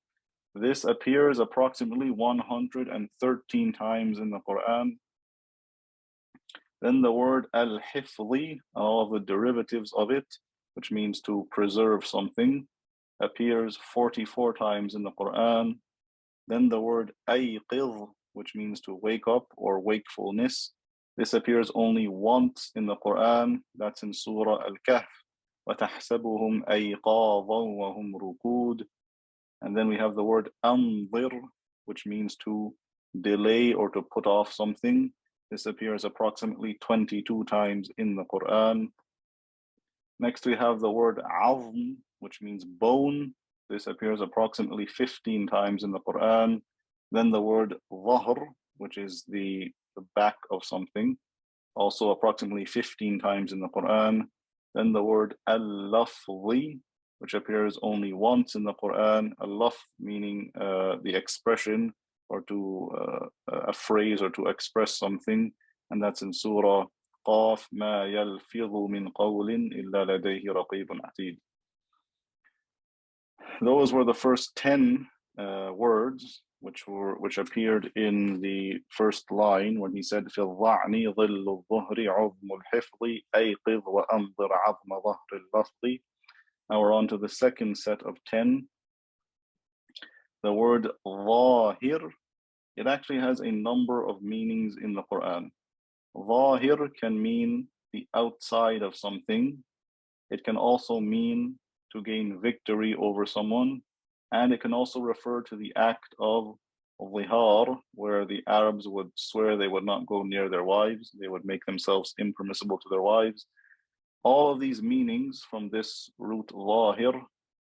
This appears approximately 113 times in the Quran. Then the word al-hifzi, all of the derivatives of it, which means to preserve something, appears 44 times in the Quran. Then the word ayqidh, which means to wake up or wakefulness, this appears only once in the Quran. That's in Surah Al-Kahf. وَتَحْسَبُهُمْ أَيْقَاظًا وَهُمْ رُقُودٌ. And then we have the word anzir, which means to delay or to put off something. This appears approximately 22 times in the Quran. Next we have the word azm, which means bone. This appears approximately 15 times in the Quran. Then the word dhahr, which is the back of something, also approximately 15 times in the Quran. Then the word al-lafzi, which appears only once in the Quran. Al-lafz meaning the expression, or to a phrase, or to express something, and that's in Surah قاف ما يلفظ من قول إلا لديه رقيب عتيد. Those were the first 10 words which appeared in the first line when he said في الظعن ظل الظهر عظم الحفظ أيقظ وأنظر عظم ظهر اللفظ. Now we're on to the second set of 10. The word ظاهر, it actually has a number of meanings in the Quran. ظاهر can mean the outside of something. It can also mean to gain victory over someone. And it can also refer to the act of zihar, where the Arabs would swear they would not go near their wives. They would make themselves impermissible to their wives. All of these meanings from this root ظاهر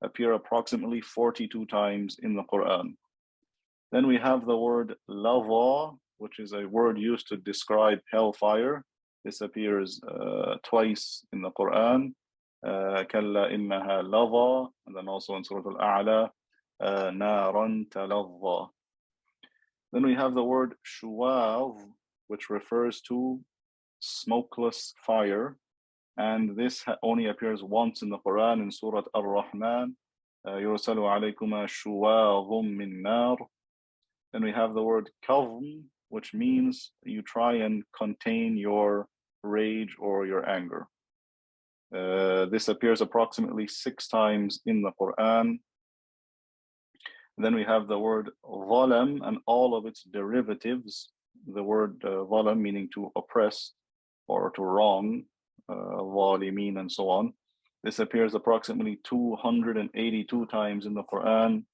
appear approximately 42 times in the Quran. Then we have the word lava, which is a word used to describe hellfire. This appears twice in the Quran. كلا إنها لظى, and then also in Surah Al-A'la, نارا تلظى. Then we have the word shuwaz, which refers to smokeless fire, and this only appears once in the Quran in Surah Ar-Rahman. يرسل عليكما شواظ من نار. Then we have the word kazm, which means you try and contain your rage or your anger. This appears approximately 6 times in the Quran. Then we have the word zalam and all of its derivatives. The word zalam meaning to oppress or to wrong, zalimin and so on. This appears approximately 282 times in the Quran.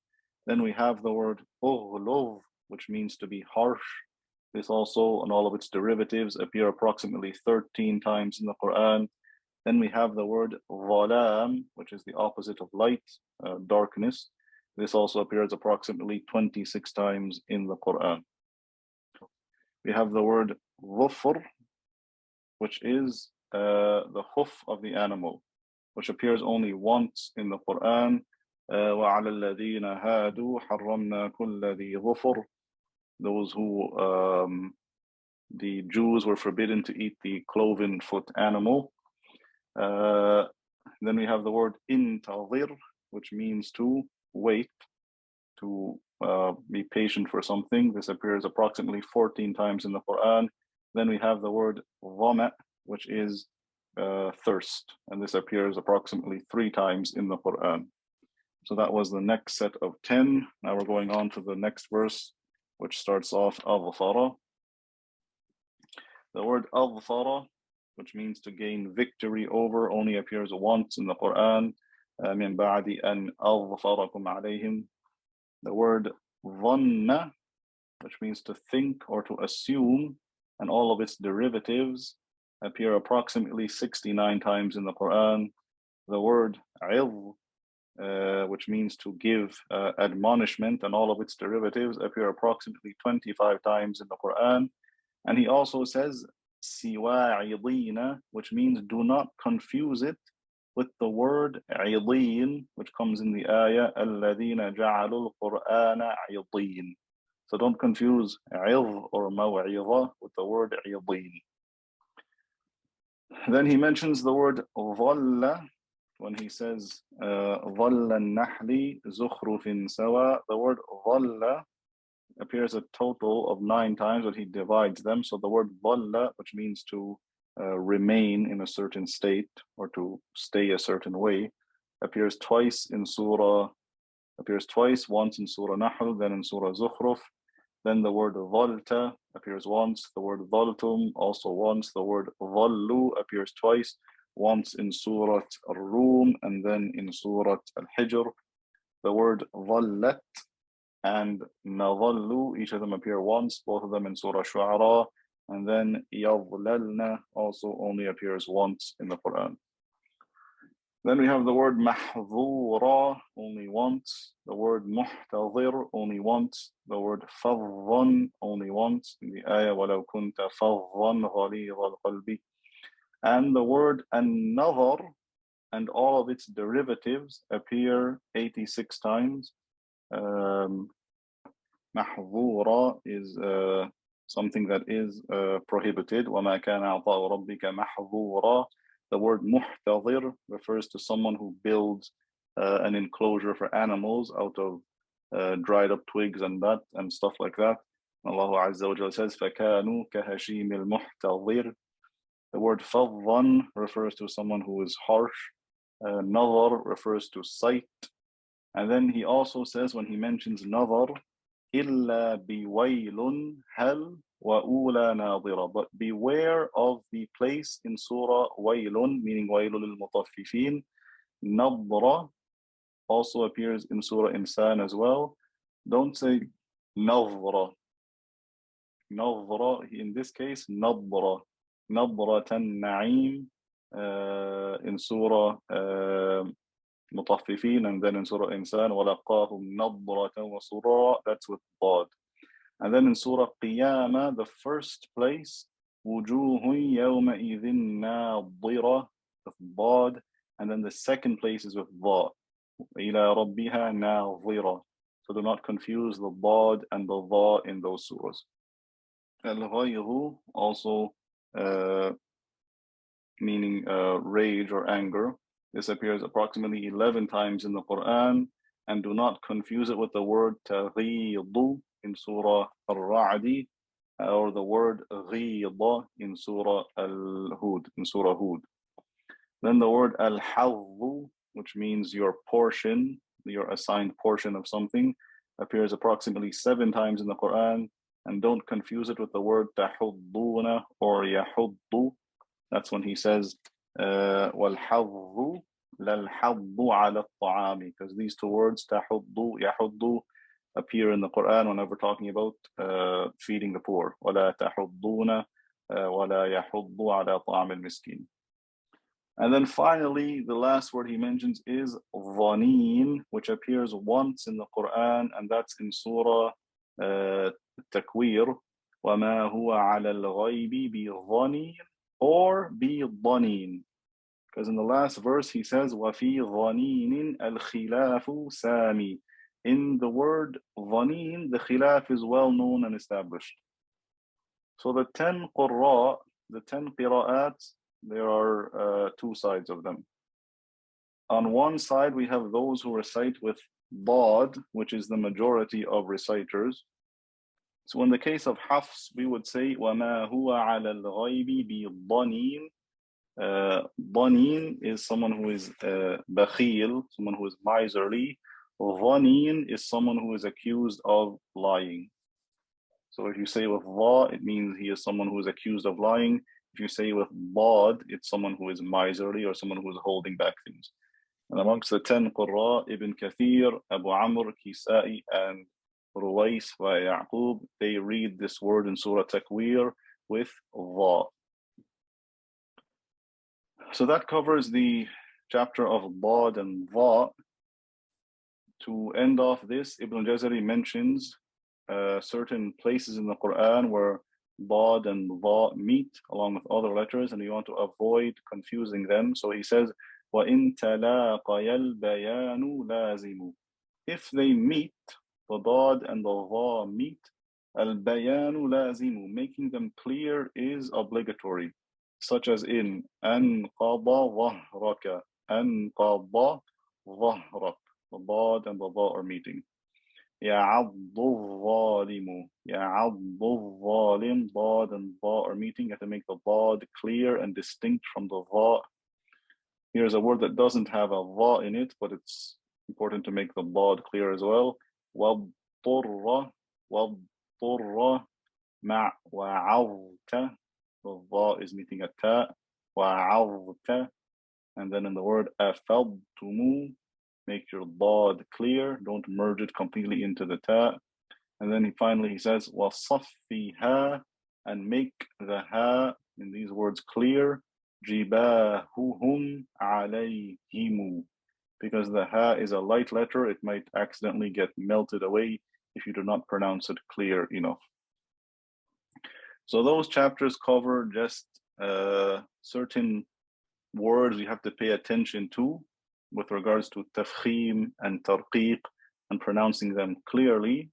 Then we have the word ughluz, which means to be harsh. This also and all of its derivatives appear approximately 13 times in the Quran. Then we have the word zalam, which is the opposite of light, darkness. This also appears approximately 26 times in the Quran. We have the word dhufr, which is the hoof of the animal, which appears only once in the Quran. وَعَلَى الَّذِينَ هَادُوا حَرَّمْنَا كُلَّ ذِي ظُفُرٍ. Those who, the Jews were forbidden to eat the cloven foot animal. Then we have the word intadhir, which means to wait, to be patient for something. This appears approximately 14 times in the Quran. Then we have the word dhama, which is thirst, and this appears approximately 3 times in the Quran. So that was the next set of 10. Now we're going on to the next verse, which starts off adhfara. The word adhfara, which means to gain victory over, only appears once in the Quran. مِن بَعْدِ أَنْ أَظْفَرَكُمْ عَلَيْهِمْ. The word dhanna, which means to think or to assume, and all of its derivatives appear approximately 69 times in the Quran. The word idh, which means to give admonishment, and all of its derivatives appear approximately 25 times in the Quran. And he also says siwa'idina, which means do not confuse it with the word idin, which comes in the ayah الَّذِينَ جَعَلُوا الْقُرْآنَ عِضِينَ. So don't confuse idh or maw'idha with the word idin. Then he mentions the word dhalla when he says dhalla an-nahli zukhrufin sawa. The word dhalla appears a total of 9 times, but he divides them. So the word dhalla, which means to remain in a certain state or to stay a certain way, appears twice, once in Surah Nahl, then in Surah Zukhruf. Then the word dhalta appears once, the word dhaltum also once, the word dhallu appears twice, once in Surah Ar-Rum and then in Surah Al-Hijr. The word dhallat and nadhallu, each of them appear once, both of them in Surah Shu'ara, and then yadhlalna also only appears once in the Quran. Then we have the word mahdhura only once, the word muhtadhir only once, the word fadhan only once in the ayah وَلَوْ كُنْتَ فَضًّا غَلِيظَ الْقَلْبِ. And the word an-nadhar and all of its derivatives appear 86 times. Mahdhura is something that is prohibited. وَمَا كَانَ عَطَاءُ رَبِّكَ مَحْظُورًا. The word muhtadhir refers to someone who builds an enclosure for animals out of dried up twigs and that and stuff like that. Allah Azza wa Jalla says, فَكَانُوا كَهَشِيمِ الْمُحْتَضِرِ. The word fadhan refers to someone who is harsh. Nadhar refers to sight. And then he also says, when he mentions nadhar, إِلَّا بِوَيْلٌ هَلْ وَأُولَى نَاظِرَةٍ. But beware of the place in Surah Waylun, meaning Waylul al-Mutaffifin. Nadra also appears in Surah Insan as well. Don't say Nadra. Nadra, in this case, Nadra. Nadratan Na'im in Surah Mutaffifin, and then in Surah Insan, وَلَقَاهُمْ نَضْرَةً وَسُرُورًا. That's with Dad. And then in Surah Qiyamah, the first place, وُجُوهٌ يَوْمَئِذٍ نَاضِرَةٌ with Dad. And then the second place is with Dha. إِلَى رَبِّهَا نَاظِرَةٌ. So do not confuse the Dad and the Dha in those surahs. Al-Ghayru also meaning rage or anger. This appears approximately 11 times in the Quran. and do not confuse it with the word تغيض in Surah Al-Ra'd, or the word غيض in Surah Hud. Then the word al-hadh, which means your portion, your assigned portion of something, appears approximately 7 times in the Quran, and don't confuse it with the word tahudduna or yahuddu. That's when he says wal-hadhu lal-haddu ala at-ta'ami, because these 2 words tahuddu, yahuddu, appear in the Quran whenever talking about feeding the poor. وَلَا تَحُضُّونَ وَلَا يَحُضُّ عَلَى طَعَامِ الْمِسْكِينِ. And then finally, the last word he mentions is ظَنِين, which appears once in the Quran, and that's in Surah Takwir. وَمَا هُوَ عَلَى الْغَيْبِ بِظَنِين or بِظَنِين. Because in the last verse he says, وَفِي ظَنِين الْخِلَافُ سَامِي. In the word ظَنِين, the khilaf is well known and established. So the 10 qurra, the 10 qira'at, there are 2 sides of them. On one side, we have those who recite with Dad, which is the majority of reciters. So in the case of Hafs, we would say, وَمَا هُوَ عَلَى الْغَيْبِ بِضَنِينَ. Dhanin is someone who is bakhil, someone who is miserly. Dhanin is someone who is accused of lying. So if you say with dha, it means he is someone who is accused of lying. If you say with dad, it's someone who is miserly or someone who is holding back things. And amongst the 10 qurra, Ibn Kathir, Abu Amr, Kisa'i, and Ruwais wa Ya'qub, they read this word in Surah Takwir with dha. So that covers the chapter of dad and dha. To end off this, Ibn al-Jazari mentions certain places in the Quran where dad and dha meet along with other letters, and we want to avoid confusing them. So he says, وَإِن تَلَاقَيَ الْبَيَانُ لَازِمُ. If they meet, the dad and the dha meet, al-bayanu lazimu, making them clear is obligatory, such as in أَنْقَضَ ظَهْرَكَ, أَنْقَضَ ظَهْرَكَ. The dad and the dha are meeting. يَعَضُّ الظَّالِمُ, يَعَضُّ الظَّالِمُ, dad and dha are meeting. You have to make the dad clear and distinct from the dha. Here's a word that doesn't have a dha in it, but it's important to make the dad clear as well. وَالضُّرَّ مَعْ وَعَوْتَ. The dha is meeting a ta. وَعَوْتَ. And then in the word أَفَضْتُمُ, make your dad clear. Don't merge it completely into the ta. And then finally he says, وَصَفِّهَا, and make the ha in these words clear. جِبَاهُهُمْ عَلَيْهِمُ. Because the ha is a light letter, it might accidentally get melted away if you do not pronounce it clear enough. So those chapters cover just certain words you have to pay attention to with regards to tafkhim and tarqiq and pronouncing them clearly.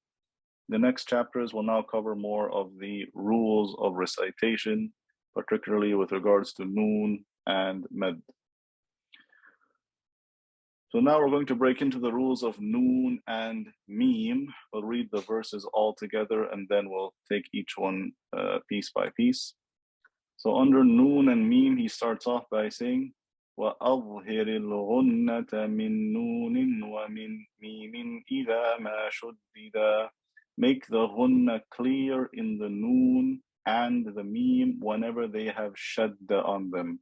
The next chapters will now cover more of the rules of recitation, particularly with regards to noon and med. So now we're going to break into the rules of noon and meme. We'll read the verses all together and then we'll take each one piece by piece. So under noon and meme, he starts off by saying, وَأَظْهِرِ الْغُنَّةَ مِن نُونٍ وَمِن مِيمٍ إِذَا مَا شُدِّدَ. Make the ghunna clear in the noon and the meme whenever they have shadda on them.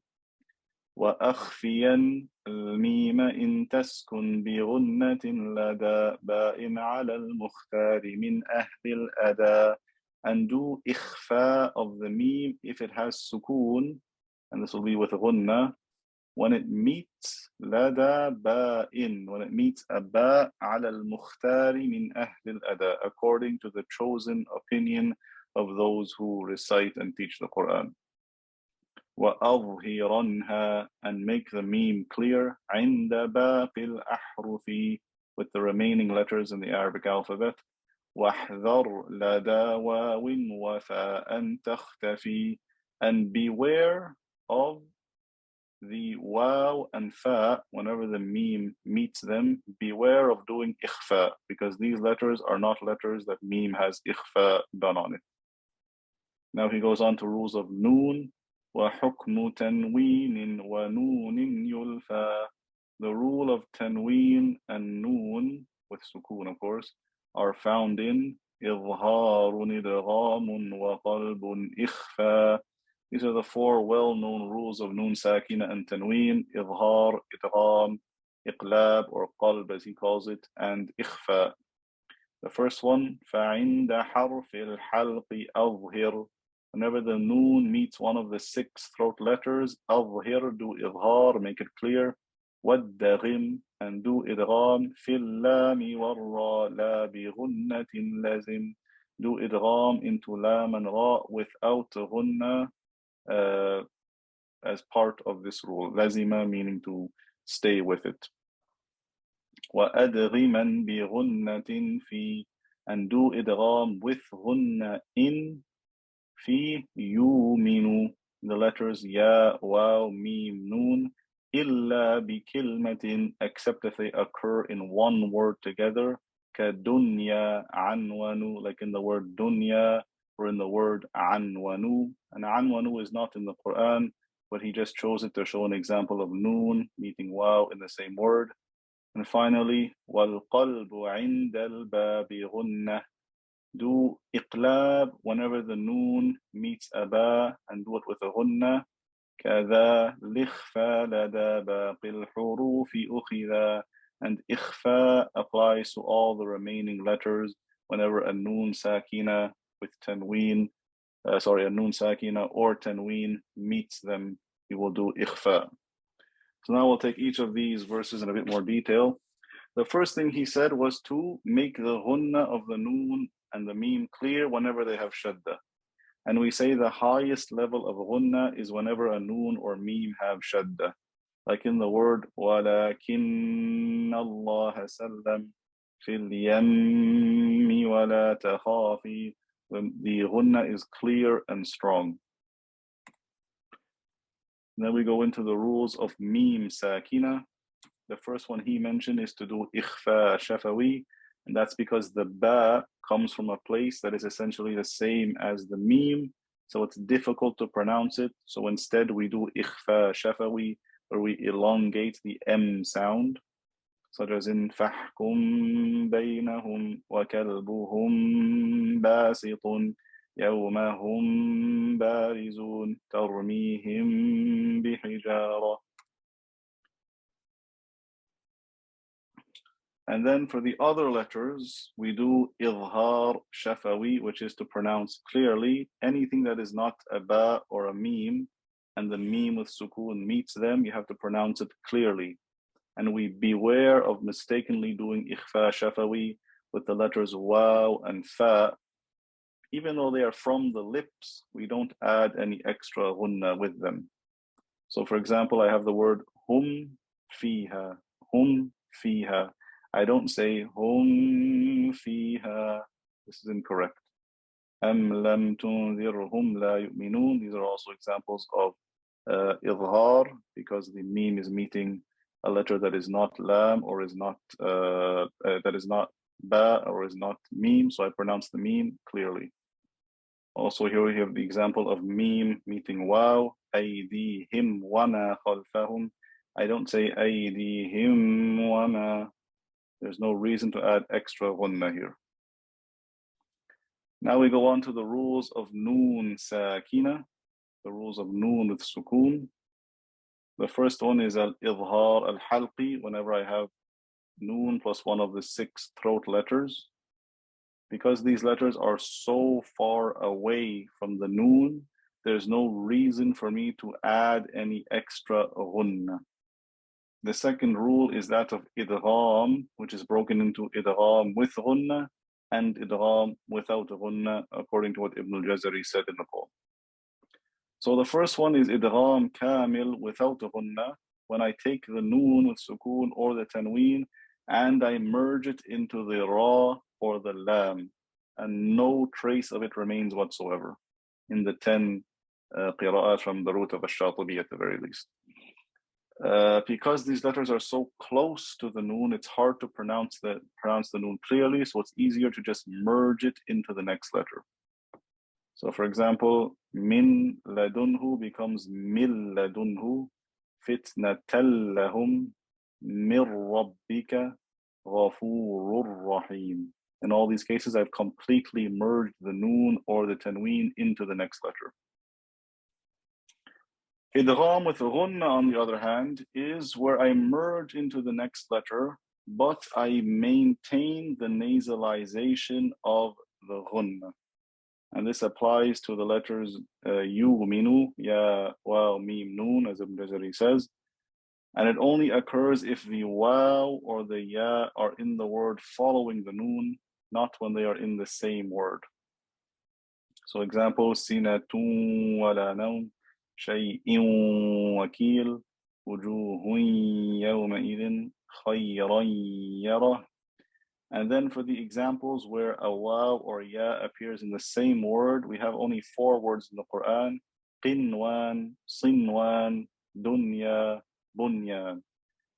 وَأَخْفِيًا الْمِيمَ إِن تَسْكُنْ بِغُنَّةٍ لَدَى بَاءٍ عَلَى الْمُخْتَارِ مِنْ أَهْلِ الْأَدَى. And do ikhfa of the meme if it has sukoon, and this will be with ghunna, when it meets lada ba'in, when it meets a ba' ala al-mukhtari min ahli al-ada, according to the chosen opinion of those who recite and teach the Quran. وَأَظْهِرَنْهَا, and make the meme clear, عِنْدَ بَاقِ الْأَحْرُفِ, with the remaining letters in the Arabic alphabet. وَاحْذَرْ لَدَى وَاوٍ وَفَاءً تَخْتَفِي, and beware of the waw and fa, whenever the meme meets them, beware of doing ikhfa, because these letters are not letters that meme has ikhfa done on it. Now he goes on to rules of noon. وَحُكْمُ تَنْوِينٍ وَنُونٍ يُلْفَى. The rule of tanween and noon, with sukoon of course, are found in إظهار إدغام وقلب إخفى. These are the four well-known rules of noon sakina and tanween: إظهار, إدغام, إقلاب or qalb as he calls it, and إخفى. The first one, فَعِنْدَ حَرْفِ الْحَلْقِ أَظْهِرْ. Whenever the noon meets one of the 6 throat letters, أظهر, do إظهار, make it clear. وَالدَّغِمْ, and do إدغام. فِي اللَّامِ وَالرَّا لَا بِغُنَّةٍ لَازِمْ. Do إدغام into lam and ra without غنة as part of this rule. لَازِمَ meaning to stay with it. وَأَدْغِمًا بِغُنَّةٍ فِي, and do إدغام with غنة in في يُؤْمِنُ, the letters ya, waw, mim, noon, إِلَّا بِكِلْمَةٍ, except if they occur in one word together, كَدُنْيَا عَنْوَنُ, like in the word dunya or in the word عَنْوَنُ. And عَنْوَنُ is not in the Quran, but he just chose it to show an example of noon meeting waw in the same word. And finally, وَالْقَلْبُ عِنْدَ الْبَابِ غُنَّةٍ, do إقلاب whenever the noon meets a ba, and do it with a غنة. كذا الإخفاء لدى باقي الحروف أخذا, and إخفاء applies to all the remaining letters whenever a noon sakina with tanween, a noon sakina or tanween meets them, you will do إخفاء. So now we'll take each of these verses in a bit more detail. The first thing he said was to make the غنة of the noon and the meme clear whenever they have shadda. And we say the highest level of غنة is whenever a noon or meme have shadda. Like in the word وَلَكِنَّ اللَّهَ سَلَّمْ فِي الْيَمِّ وَلَا تَخَافِي, when the غنة is clear and strong. Then we go into the rules of meme sakina. The first one he mentioned is to do إخفاء شفوي, and that's because the ba comes from a place that is essentially the same as the meme, so it's difficult to pronounce it. So instead we do إخفاء شفوي, where we elongate the M sound, such as in فَحْكُمْ بَيْنَهُمْ وَكَلْبُهُمْ بَاسِطٌ يَوْمَ هُمْ بَارِزُونَ تَرْمِيهِمْ بِحِجَارَةٍ. And then for the other letters, we do إظهار شفوي, which is to pronounce clearly. Anything that is not a ba or a meme, and the meme with sukoon meets them, you have to pronounce it clearly. And we beware of mistakenly doing إخفاء شفوي with the letters waw and fa. Even though they are from the lips, we don't add any extra غنة with them. So for example, I have the word hum fiha, hum fiha. I don't say hum fiha. This is incorrect. أم لم تنذرهم لا يؤمنون. These are also examples of إظهار, because the meme is meeting a letter that is not lam or is not that is not ba or is not meme. So I pronounce the meme clearly. Also here we have the example of meme meeting waw. أيديهم وما خلفهم. I don't say أيديهم وما. There's no reason to add extra غنة here. Now we go on to the rules of noon sakina, the rules of noon with sukoon. The first one is al-idhar al-halqi, whenever I have noon plus one of the 6 throat letters. Because these letters are so far away from the noon, there's no reason for me to add any extra غنة. The second rule is that of idgham, which is broken into idgham with غنة and idgham without غنة, according to what Ibn al-Jazary said in the poem. So the first one is idgham kamil without غنة, when I take the noon with sukoon or the tanween and I merge it into the ra or the lam, and no trace of it remains whatsoever in the 10 qira'at from the root of al-Shatibi at the very least. Because these letters are so close to the noon, it's hard to pronounce the noon clearly, so it's easier to just merge it into the next letter. So for example, min ladunhu becomes mil ladunhu, fitnatal lahum, mir rabbika, ghafurur rahim. In all these cases, I've completely merged the noon or the tanween into the next letter. Idgham with ghunna, on the other hand, is where I merge into the next letter, but I maintain the nasalization of the ghunna. And this applies to the letters yu'minu, ya, waw, mim, noon, as al-Jazary says. And it only occurs if the waw or the ya are in the word following the noon, not when they are in the same word. So example, sinatun wala nawm, shay'in wakil, wujuhun yawma'idin khayran yarah. And then for the examples where a waw or ya appears in the same word, we have only 4 words in the Quran: qinwan, sinwan, dunya, bunyan.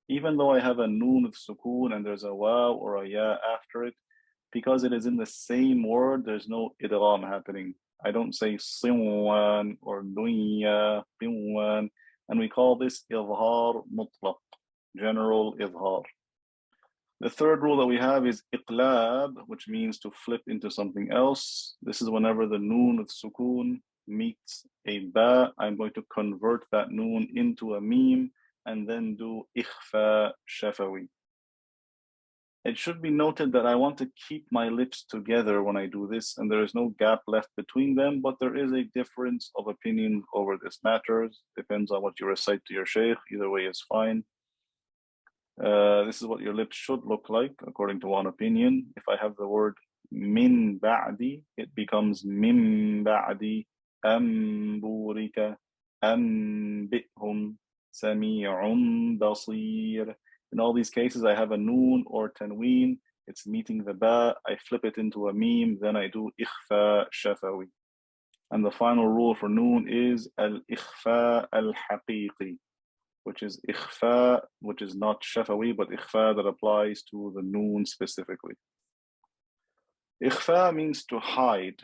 Even though I have a noon with sukoon and there's a waw or a ya after it, because it is in the same word, there's no idgham happening. I don't say sinwan or dunya, binwan, and we call this idhar mutlaq, general idhar. The third rule that we have is iqlab, which means to flip into something else. This is whenever the noon with sukoon meets a ba, I'm going to convert that noon into a meme and then do ikhfa shafawi. It should be noted that I want to keep my lips together when I do this, and there is no gap left between them, but there is a difference of opinion over this matter. Depends on what you recite to your shaykh. Either way is fine. This is what your lips should look like, according to one opinion. If I have the word min ba'di, it becomes min ba'di, burika, bihum, sami'un basir. In all these cases, I have a noon or tanween. It's meeting the ba. I flip it into a meme. Then I do ikhfa shafawi. And the final rule for noon is al-ikhfa al-haqiqi, which is ikhfa, which is not shafawi, but ikhfa that applies to the noon specifically. Ikhfa means to hide.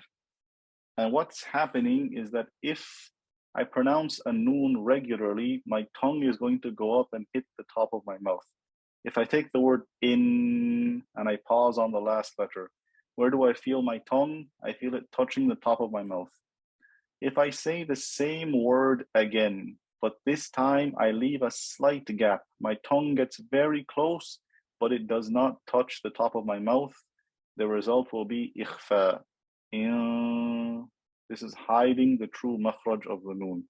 And what's happening is that if I pronounce a noon regularly, my tongue is going to go up and hit the top of my mouth. If I take the word in and I pause on the last letter, where do I feel my tongue? I feel it touching the top of my mouth. If I say the same word again, but this time I leave a slight gap, my tongue gets very close, but it does not touch the top of my mouth, the result will be ikhfa. This is hiding the true makhraj of the noon.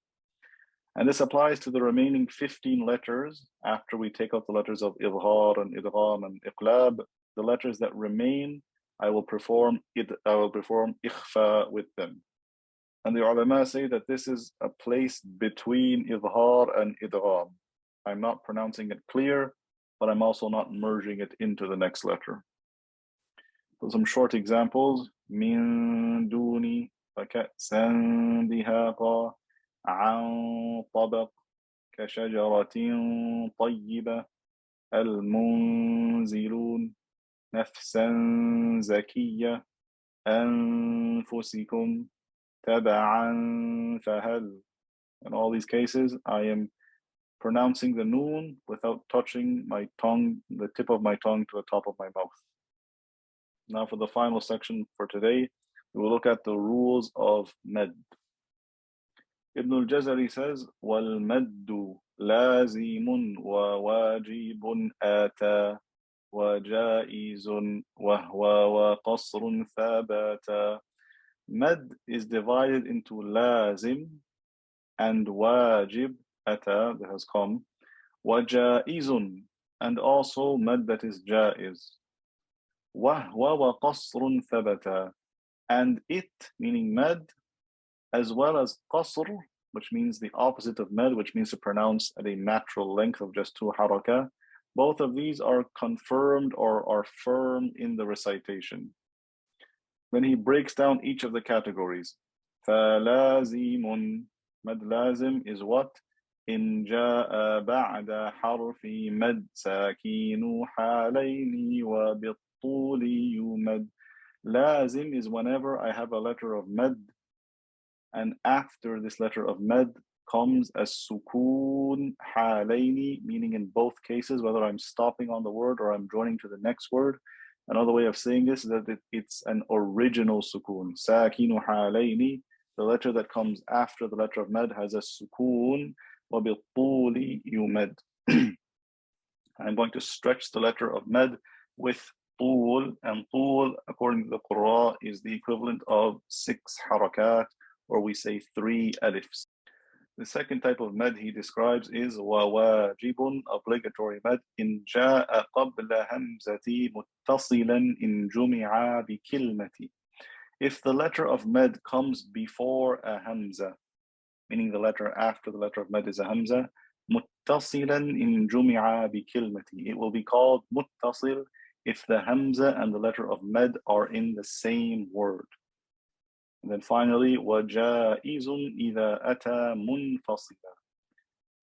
And this applies to the remaining 15 letters. After we take out the letters of idhar and idgham and iqlab, the letters that remain, I will perform ikhfa with them. And the ulama say that this is a place between idhar and idgham. I'm not pronouncing it clear, but I'm also not merging it into the next letter. So some short examples: min duni faka'san dihaqa an tabaq kashajaratin tayyiba al-munzilun nafsan zakiyya anfusikum taba'an fahal. In all these cases, I am pronouncing the noon without touching my tongue, the tip of my tongue to the top of my mouth. Now for the final section for today, we will look at the rules of med. Ibn al-Jazari says, وَالْمَدُّ لَازِمٌ وَوَاجِبٌ آتَى وَجَائِزٌ وَهْوَ وَقَصْرٌ ثَابَتًا. Med is divided into lazim and wajib, ata, that has come, wajaizun, and also med that is jaiz. Wahwa wa qasrun thabata, and it, meaning med, as well as qasr, which means the opposite of med, which means to pronounce at a natural length of just 2 haraka. Both of these are confirmed or are firm in the recitation. Then he breaks down each of the categories. فَلَازِمٌ, mad lazim is what? إن جاء بعد حرف مد ساكين حالين وبالطول يمد. لازم is whenever I have a letter of mad and after this letter of mad comes a sukun حالين, meaning in both cases, whether I'm stopping on the word or I'm joining to the next word. Another way of saying this is that it's an original sukun. ساكين حالين, the letter that comes after the letter of mad has a sukun. وبالطول يمد. I'm going to stretch the letter of mad with طول, and طول, according to the Qur'an, is the equivalent of 6 harakat, or we say 3 alifs. The second type of mad he describes is وواجب, obligatory mad. إن جاء قبل همزة متصلا إن جمع بكلمة. If the letter of mad comes before a hamza, meaning the letter after the letter of mad is a hamza, متصلا إن جمع بكلمة, it will be called متصل if the hamza and the letter of mad are in the same word. And then finally, وجائز إذا أتى منفصلا.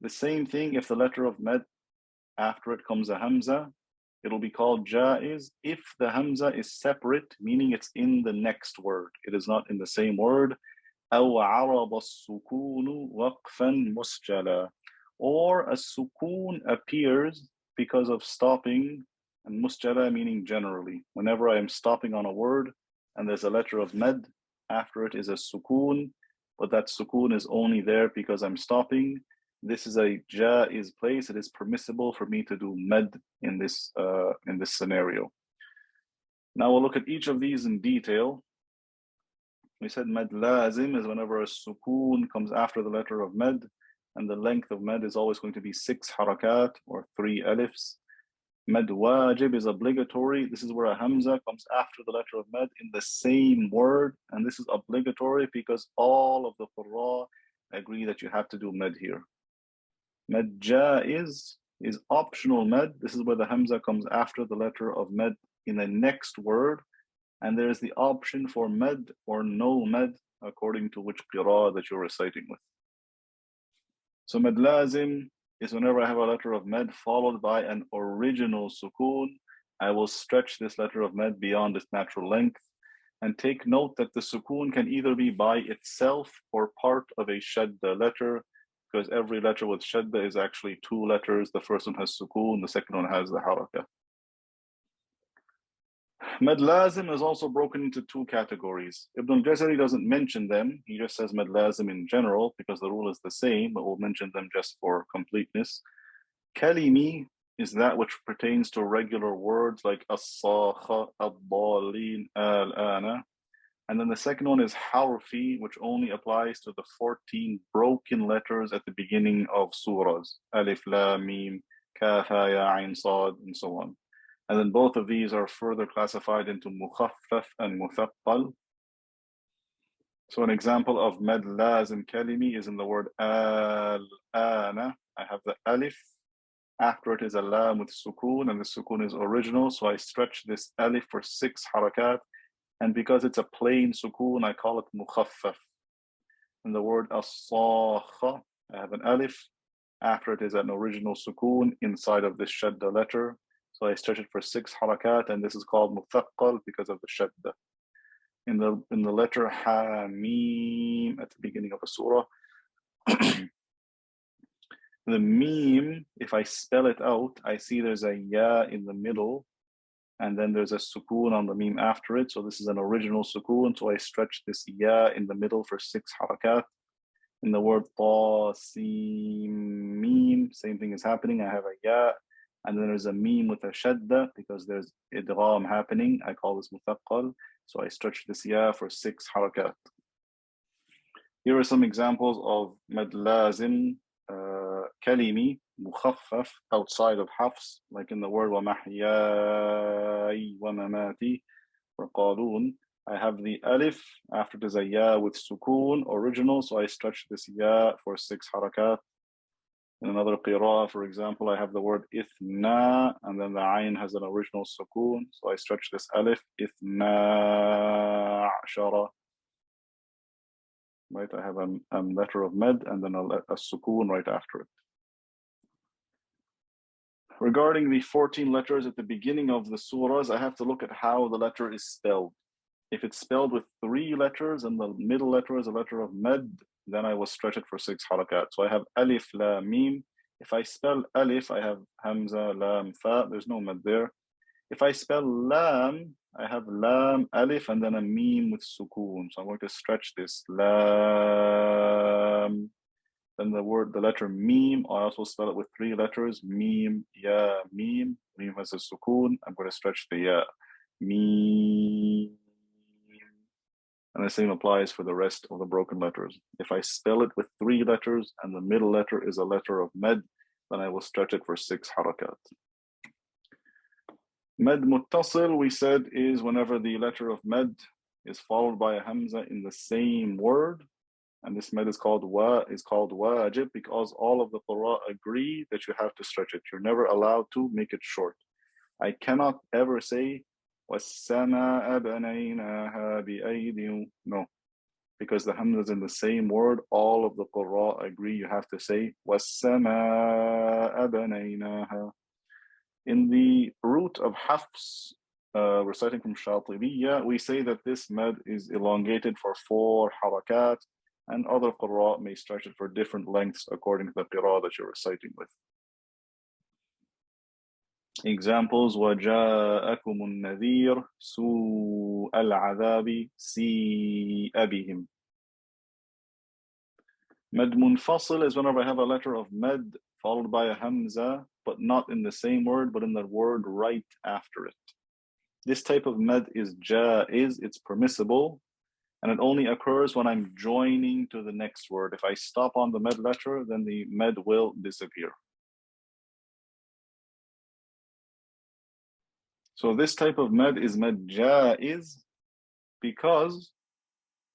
The same thing if the letter of mad after it comes a hamza, it will be called jaiz if the hamza is separate, meaning it's in the next word. It is not in the same word. أو عرض السكون وقفا مسجلا. Or a sukun appears because of stopping, and musjala meaning generally. Whenever I am stopping on a word and there's a letter of mad, after it is a sukun, but that sukun is only there because I'm stopping. This is a jaiz place. It is permissible for me to do mad in this scenario. Now we'll look at each of these in detail. We said mad lazim is whenever a sukun comes after the letter of mad, and the length of mad is always going to be 6 harakat or 3 alifs. Mad wajib is obligatory. This is where a hamza comes after the letter of mad in the same word, and this is obligatory because all of the qurra agree that you have to do mad here. Mad jaiz is optional mad. This is where the hamza comes after the letter of mad in the next word, and there is the option for mad or no mad according to which qira that you're reciting with. So mad lazim is whenever I have a letter of mad followed by an original sukun, I will stretch this letter of mad beyond its natural length. And take note that the sukun can either be by itself or part of a shadda letter, because every letter with shadda is actually 2 letters. The first one has sukun, the second one has the harakah. Mad lazim is also broken into 2 categories. Ibn al-Jazari doesn't mention them. He just says mad lazim in general because the rule is the same, but we'll mention them just for completeness. Kalimi is that which pertains to regular words like as-sakha, ad-dallin, al-ana. And then the second one is harfi, which only applies to the 14 broken letters at the beginning of surahs. Alif, lam, mim, kaf, ha, ya, ain, sad, and so on. And then both of these are further classified into mukhaffaf and muthaqqal. So an example of mad lazim kalimi is in the word al-ana. I have the alif. After it is a lam with sukun, and the sukun is original, so I stretch this alif for 6 harakat. And because it's a plain sukun, I call it mukhaffaf. In the word as-sakha, I have an alif. After it is an original sukun inside of this shadda letter. So I stretch it for 6 harakat, and this is called muthaqqal because of the shadda. In the letter ha mim at the beginning of a surah, the mim, if I spell it out, I see there's a ya in the middle, and then there's a sukun on the mim after it. So this is an original sukun. So I stretch this ya in the middle for 6 harakat. In the word ta, sim, mim, same thing is happening. I have a ya, and then there's a mim with a shadda because there's idgham happening. I call this muthaqqal. So I stretch this ya for 6 harakat. Here are some examples of mad lazim kalimi, mukhaffaf, outside of hafs, like in the word wa mahyai wa mamati for qalun. I have the alif after there's a ya with sukun, original, so I stretch this ya for 6 harakat. In another qira'ah, for example, I have the word ithna, and then the ayn has an original sukun, so I stretch this alif, ithna ashara. right? I have a letter of med and then a sukoon right after it. Regarding the 14 letters at the beginning of the surahs, I have to look at how the letter is spelled. If it's spelled with 3 letters and the middle letter is a letter of med, then I will stretch it for 6 harakat. So I have alif, lam, mim. If I spell alif, I have hamza, lam, fa. There's no med there. If I spell lam, I have lam, alif, and then a mim with sukoon. So I'm going to stretch this. Lam. Then the letter mim, I also spell it with 3 letters. Mim, ya, mim. Mim has a sukoon. I'm going to stretch the ya. Mim. And the same applies for the rest of the broken letters. If I spell it with 3 letters and the middle letter is a letter of med, then I will stretch it for 6 harakat. Med muttasil, we said, is whenever the letter of med is followed by a hamza in the same word. And this med is called wajib because all of the qurra agree that you have to stretch it. You're never allowed to make it short. I cannot ever say وَالسَّمَاءَ بَنَيْنَاهَا بِأَيْدٍ. No, because the hamza is in the same word. All of the qurra agree you have to say وَالسَّمَاءَ بَنَيْنَاهَا. In the root of Hafs, reciting from Shatibiyyah, we say that this med is elongated for 4 harakat, and other qurra may stretch it for different lengths according to the qira'ah that you're reciting with. Examples: وَجَاءَكُمُ النَّذِيرُ سُوءَ الْعَذَابِ سِيءَ بِهِمْ. Med munfasil is whenever I have a letter of med followed by a hamza, but not in the same word, but in the word right after it. This type of med is jaiz, it's permissible, and it only occurs when I'm joining to the next word. If I stop on the med letter, then the med will disappear. So this type of med is med jaiz because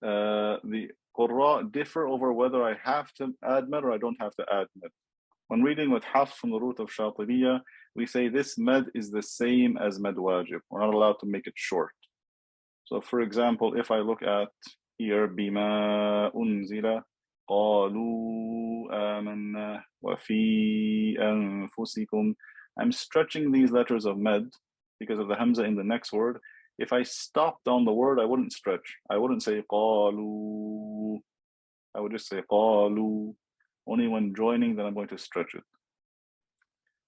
the qurra differ over whether I have to add med or I don't have to add med. When reading with Hafs from the root of Shatibiyyah, we say this med is the same as med wajib. We're not allowed to make it short. So for example, if I look at here, bima unzila qalu amanna wa fi anfusikum, I'm stretching these letters of med because of the hamza in the next word. If I stopped on the word, I wouldn't stretch. I wouldn't say qalu. I would just say qalu. Only when joining, then I'm going to stretch it.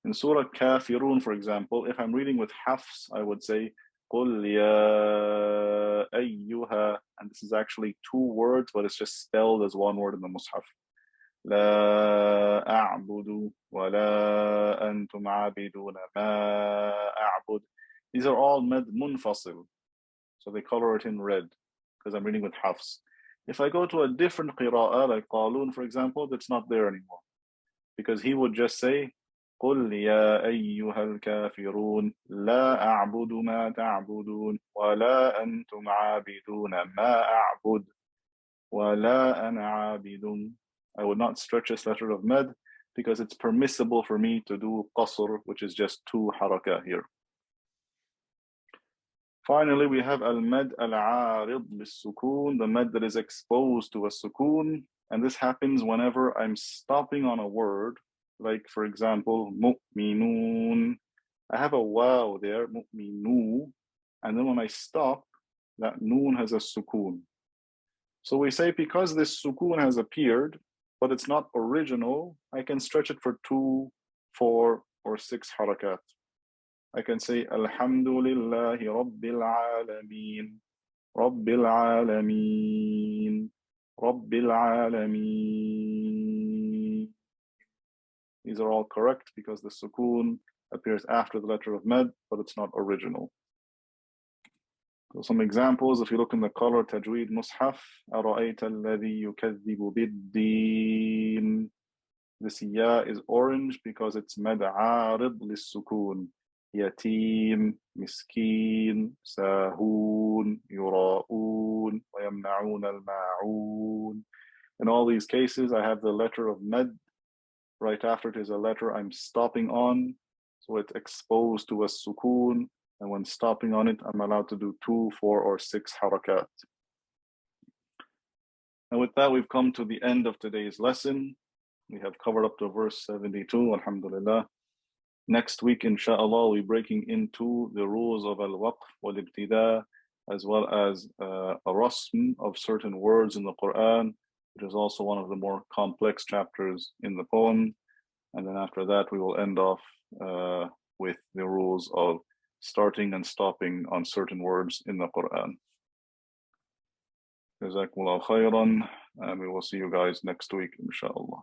In Surah Kafirun, for example, if I'm reading with Hafs, I would say قُلْ يَا أَيُّهَا, and this is actually 2 words, but it's just spelled as 1 word in the Mus'haf. لَا أَعْبُدُ وَلَا أَنْتُمْ عَابِدُونَ مَا أَعْبُدُ. These are all med munfasil, so they color it in red because I'm reading with Hafs. If I go to a different qira'ah, like Qalun, for example, that's not there anymore, because he would just say قل يا أيها الكافرون لا أعبد ما تعبدون ولا أنتم عابدون ما أعبد ولا أنا عابد. I would not stretch this letter of med because it's permissible for me to do qasr, which is just 2 harakah here. Finally, we have al-med al-aarid bis-sukoon, the med that is exposed to a sukoon, and this happens whenever I'm stopping on a word. Like, for example, mu'minun. I have a waw there, mu'minu, and then when I stop, that noon has a sukoon. So we say because this sukoon has appeared, but it's not original, I can stretch it for 2, 4, or 6 harakat. I can say Alhamdulillahi Rabbil Alameen, Rabbil Alameen, Rabbil Alameen. These are all correct because the sukoon appears after the letter of med, but it's not original. So some examples, if you look in the color Tajweed Mus'haf, أَرَأَيْتَ الَّذِي يُكَذِّبُ بِالدِّينِ. This ya is orange because it's med aarid lis-sukoon. يتيم, مسكين, ساهون, يراؤون, ويمنعون الماعون. In all these cases, I have the letter of med. Right after it is a letter I'm stopping on, so it's exposed to a sukoon, and when stopping on it, I'm allowed to do 2, 4, or 6 harakat. And with that, we've come to the end of today's lesson. We have covered up to verse 72, alhamdulillah. Next week, inshallah, we'll be breaking into the rules of al-waqf wal-ibtida, as well as a rasm of certain words in the Quran, which is also one of the more complex chapters in the poem. And then after that, we will end off with the rules of starting and stopping on certain words in the Quran. Jazakumullah khairan, and we will see you guys next week, inshallah.